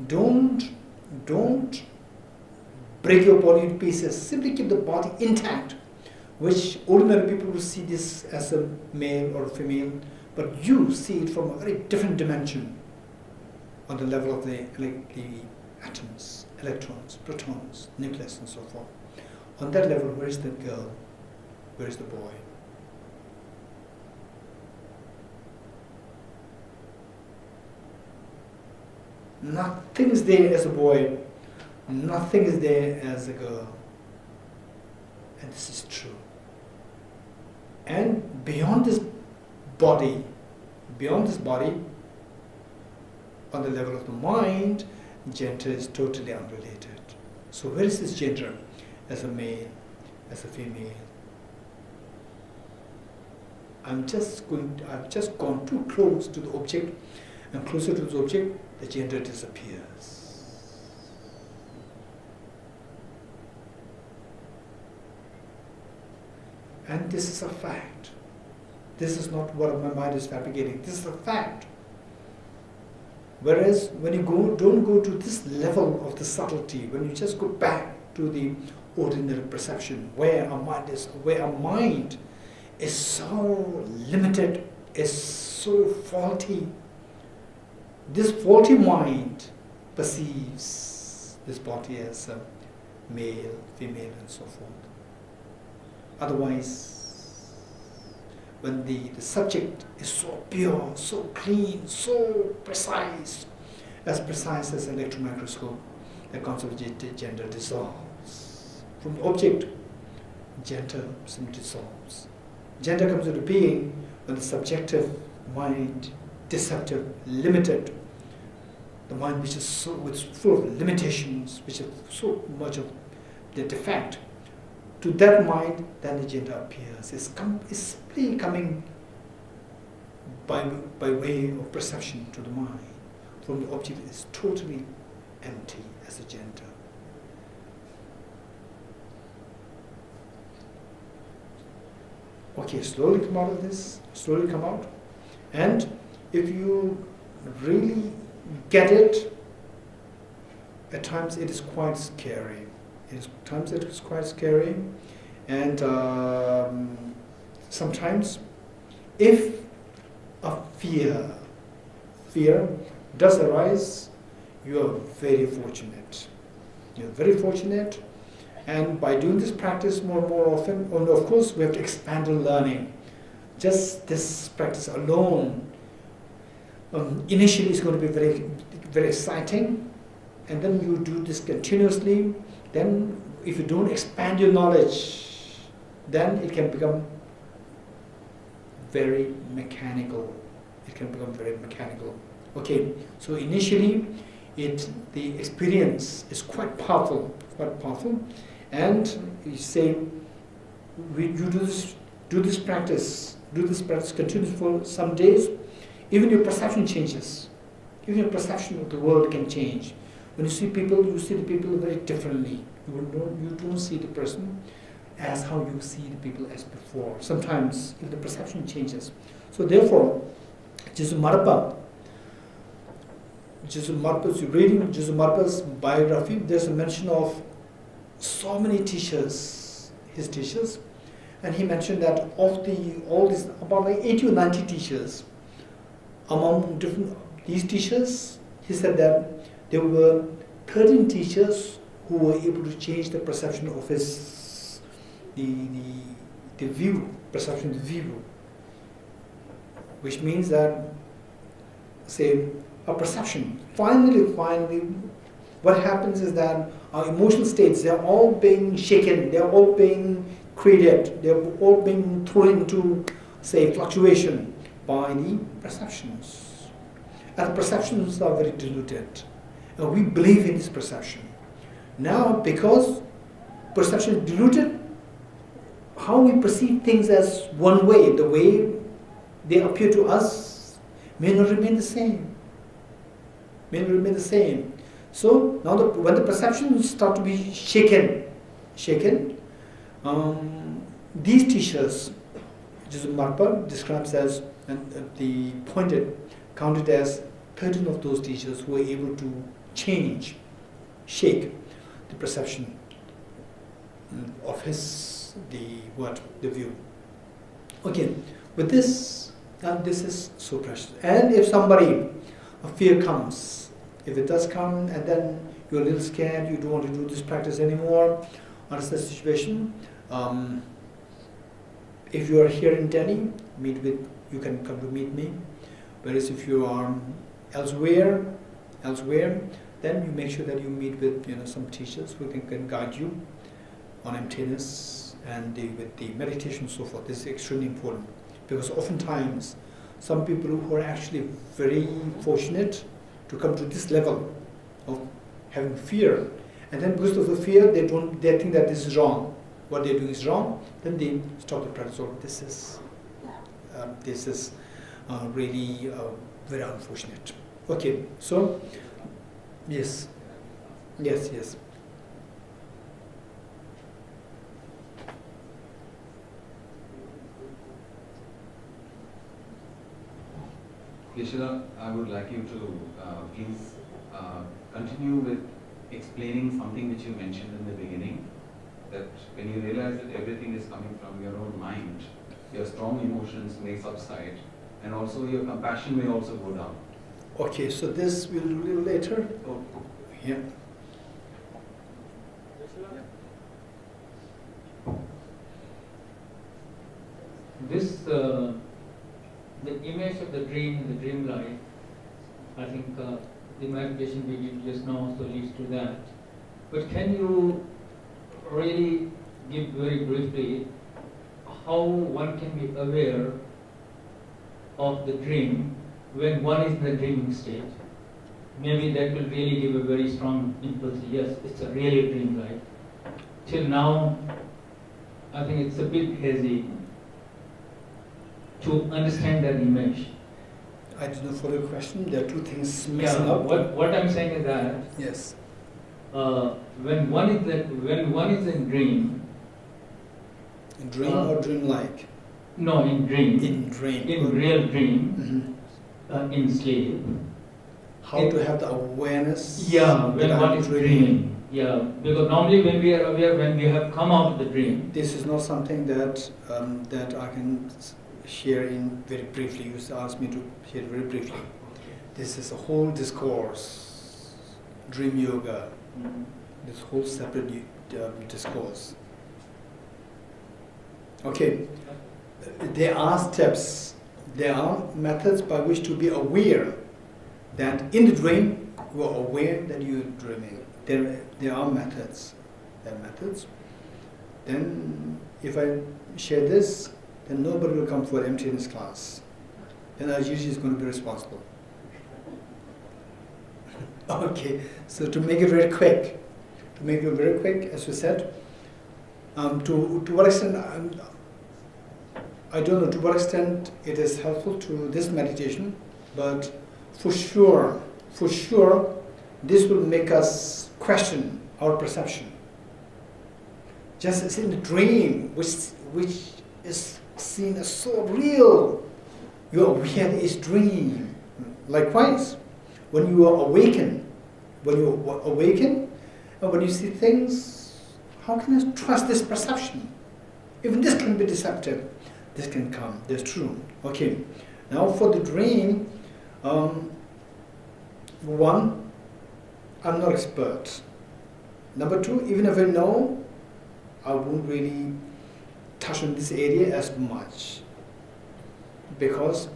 Don't break your body into pieces. Simply keep the body intact. which ordinary people will see this as a male or a female, but you see it from a very different dimension on the level of the atoms, electrons, protons, nucleus, and so forth. On that level, where is the girl? Where is the boy? Nothing is there as a boy, nothing is there as a girl. And this is true. And beyond this body, on the level of the mind, gender is totally unrelated. So where is this gender? As a male, as a female? I've just gone too close to the object, and closer to the object, the gender disappears. And this is a fact. This is not what my mind is fabricating. This is a fact. Whereas when you don't go to this level of the subtlety, when you just go back to the ordinary perception, where our mind is so limited, is so faulty. This faulty mind perceives this body as a male, female, and so forth. Otherwise, when the subject is so pure, so clean, so precise as an electron microscope, the concept of gender dissolves. From the object, gender simply dissolves. Gender comes into being when the subjective mind, deceptive, limited, the mind which is full of limitations, which is so much of the defect, to that mind, then the gender appears. It's simply coming by way of perception to the mind. From the object is totally empty as a gender. Okay, slowly come out of this, slowly come out. And if you really get it, at times it is quite scary. Sometimes it is quite scary, and sometimes if a fear does arise, you are very fortunate. You're very fortunate, and by doing this practice more and more often, and of course we have to expand the learning. Just this practice alone, initially is going to be very, very exciting, and then you do this continuously. Then if you don't expand your knowledge, then it can become very mechanical. Okay, so initially the experience is quite powerful, and you say, you do this practice continuously for some days, even your perception changes. Even your perception of the world can change. When you see people, you see the people very differently. You don't see the person as how you see the people as before. Sometimes if the perception changes. So therefore, Geshe reading Geshe Marpa's biography, there's a mention of so many teachers, his teachers, and he mentioned that of about like 80 or 90 teachers, among these teachers, he said that there were 13 teachers who were able to change the perception of the view, which means that, say, a perception. Finally, what happens is that our emotional states, they're all being shaken, they're all being created, they're all being thrown into, say, fluctuation by the perceptions. And the perceptions are very diluted. And we believe in this perception. Now, because perception is diluted, how we perceive things as one way, the way they appear to us, may not remain the same. So now when the perceptions start to be shaken, these teachers, Geshe Marpa describes as, and the counted as 13 of those teachers who were able to shake the perception of his the view. Okay, with this, this is so precious. And if a fear comes, if it does come, and then you're a little scared, you don't want to do this practice anymore, what is the situation? If you are here in Delhi, you can come to meet me. Whereas if you are elsewhere, then you make sure that you meet with some teachers who can guide you on emptiness and with the meditation and so forth. This is extremely important, because oftentimes some people who are actually very fortunate to come to this level of having fear, and then because of the fear they think that this is wrong, what they're doing is wrong, then they stop the practice. So this is really very unfortunate. Okay, so yes. Geshe, I would like you to please continue with explaining something which you mentioned in the beginning, that when you realize that everything is coming from your own mind, your strong emotions may subside, and also your compassion may also go down. Okay, so this we'll do a little later. Oh. Yeah. This, the image of the dream life, I think the meditation we did just now also leads to that. But can you really give very briefly how one can be aware of the dream when one is in the dreaming state? Maybe that will really give a very strong impulse. Yes, it's a really dream life. Till now, I think it's a bit hazy to understand that image. I did not follow your question. There are two things mixing up. What I'm saying is that Yes. when one is in dream. In dream or dream-like? No, in dream. In dream. In real dream. In sleep. How to have the awareness? Yeah, when one is dreaming. Yeah, because normally when we are aware, when we have come out of the dream. This is not something that I can share in very briefly. You asked me to share very briefly. This is a whole discourse, dream yoga. This whole separate discourse. Okay, there are steps, there are methods by which to be aware that in the dream you are aware that you are dreaming. There are methods. Then if I share this, then nobody will come for emptiness class. Then Ajit is going to be responsible. Okay, so to make it very quick, as we said, to what extent, I don't know to what extent it is helpful to this meditation, but for sure, this will make us question our perception. Just as in the dream, which is seen as so real, you are aware is dream. Likewise, when you are awakened, and when you see things, how can you trust this perception? Even this can be deceptive. This can come. That's true. Okay. Now for the dream, one, I'm not expert. Number two, even if I know, I won't really touch on this area as much, because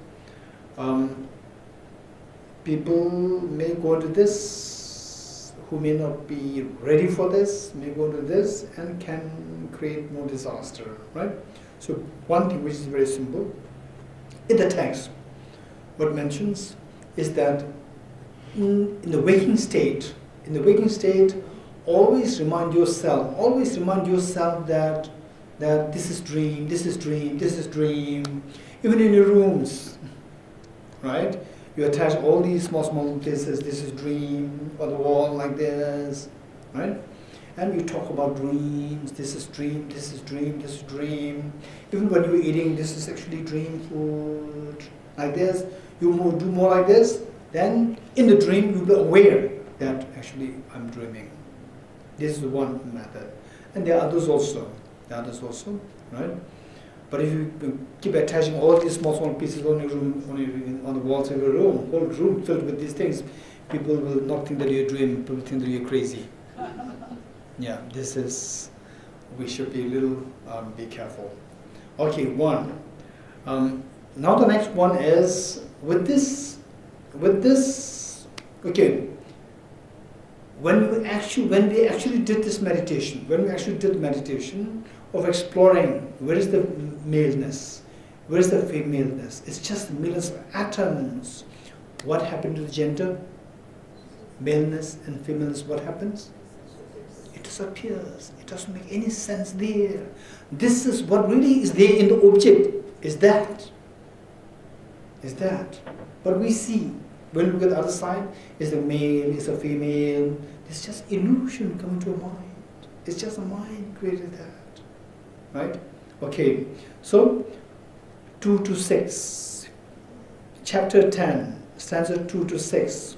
people may go into this who may not be ready for this, may go into this and can create more disaster, right? So one thing which is very simple, in the text, what mentions is that in the waking state, always remind yourself that this is dream, even in your rooms, right? You attach all these small places, this is dream, on the wall like this, right? And you talk about dreams, this is dream. Even when you're eating, this is actually dream food, like this. You do more like this, then in the dream you'll be aware that actually I'm dreaming. This is one method. And there are others also. the others also, right? But if you keep attaching all these small pieces on your room, on the walls of your room, whole room filled with these things, people will not think that you're dreaming, people will think that you're crazy. Yeah, this is, we should be a little, be careful. Okay, one. Now the next one is, with this, okay, when we actually did this meditation, of exploring where is the maleness, where is the femaleness, it's just the maleness of atoms. What happened to the gender? Maleness and femaleness, what happens? It disappears. It doesn't make any sense there. This is what really is there in the object, is that. But we see, when we look at the other side, is a male, is a female. It's just illusion coming to a mind. It's just a mind created that. Right? Okay, so 2 to 6. Chapter 10, stanza 2 to 6.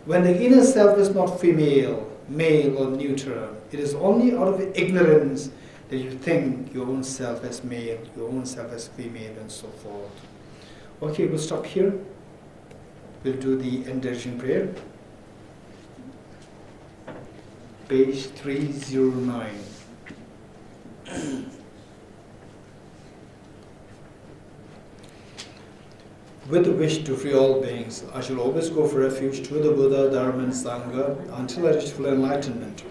When the inner self is not female, male or neuter, it is only out of ignorance that you think your own self as male, your own self as female, and so forth. Okay, we'll stop here. We'll do the end-direction prayer. Page 309. With the wish to free all beings, I shall always go for refuge to the Buddha, Dharma and Sangha until I reach full enlightenment.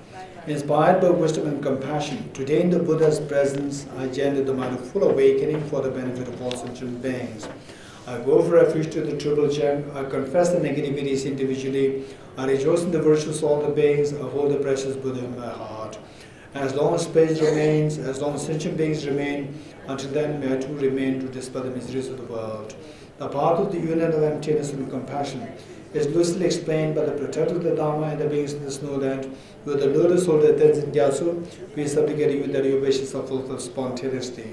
Inspired by wisdom and compassion, today in the Buddha's presence, I gender the mind of full awakening for the benefit of all sentient beings. I go for refuge to the triple gem. I confess the negativities individually. I rejoice in the virtues of all the beings. I hold the precious Buddha in my heart. As long as space remains, as long as sentient beings remain, until then may I too remain to dispel the miseries of the world. The path of the union of emptiness and compassion is lucidly explained by the protector of the Dharma and the beings of the snowland. With the lotus holder Tenzin Gyatso, we supplicate you that your wishes are fulfilled spontaneously.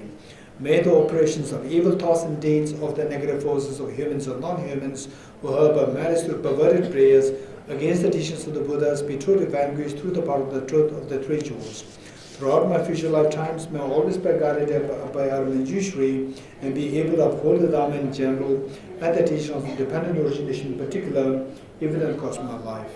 May the operations of evil thoughts and deeds of the negative forces of humans or non-humans who help our malice through perverted prayers against the teachings of the Buddhas be truly vanquished through the power of the truth of the three jewels. Throughout my future lifetimes, may I always be guided by our Manjushri and be able to uphold the Dharma in general and the teaching of the dependent origination in particular, even in the course of my life.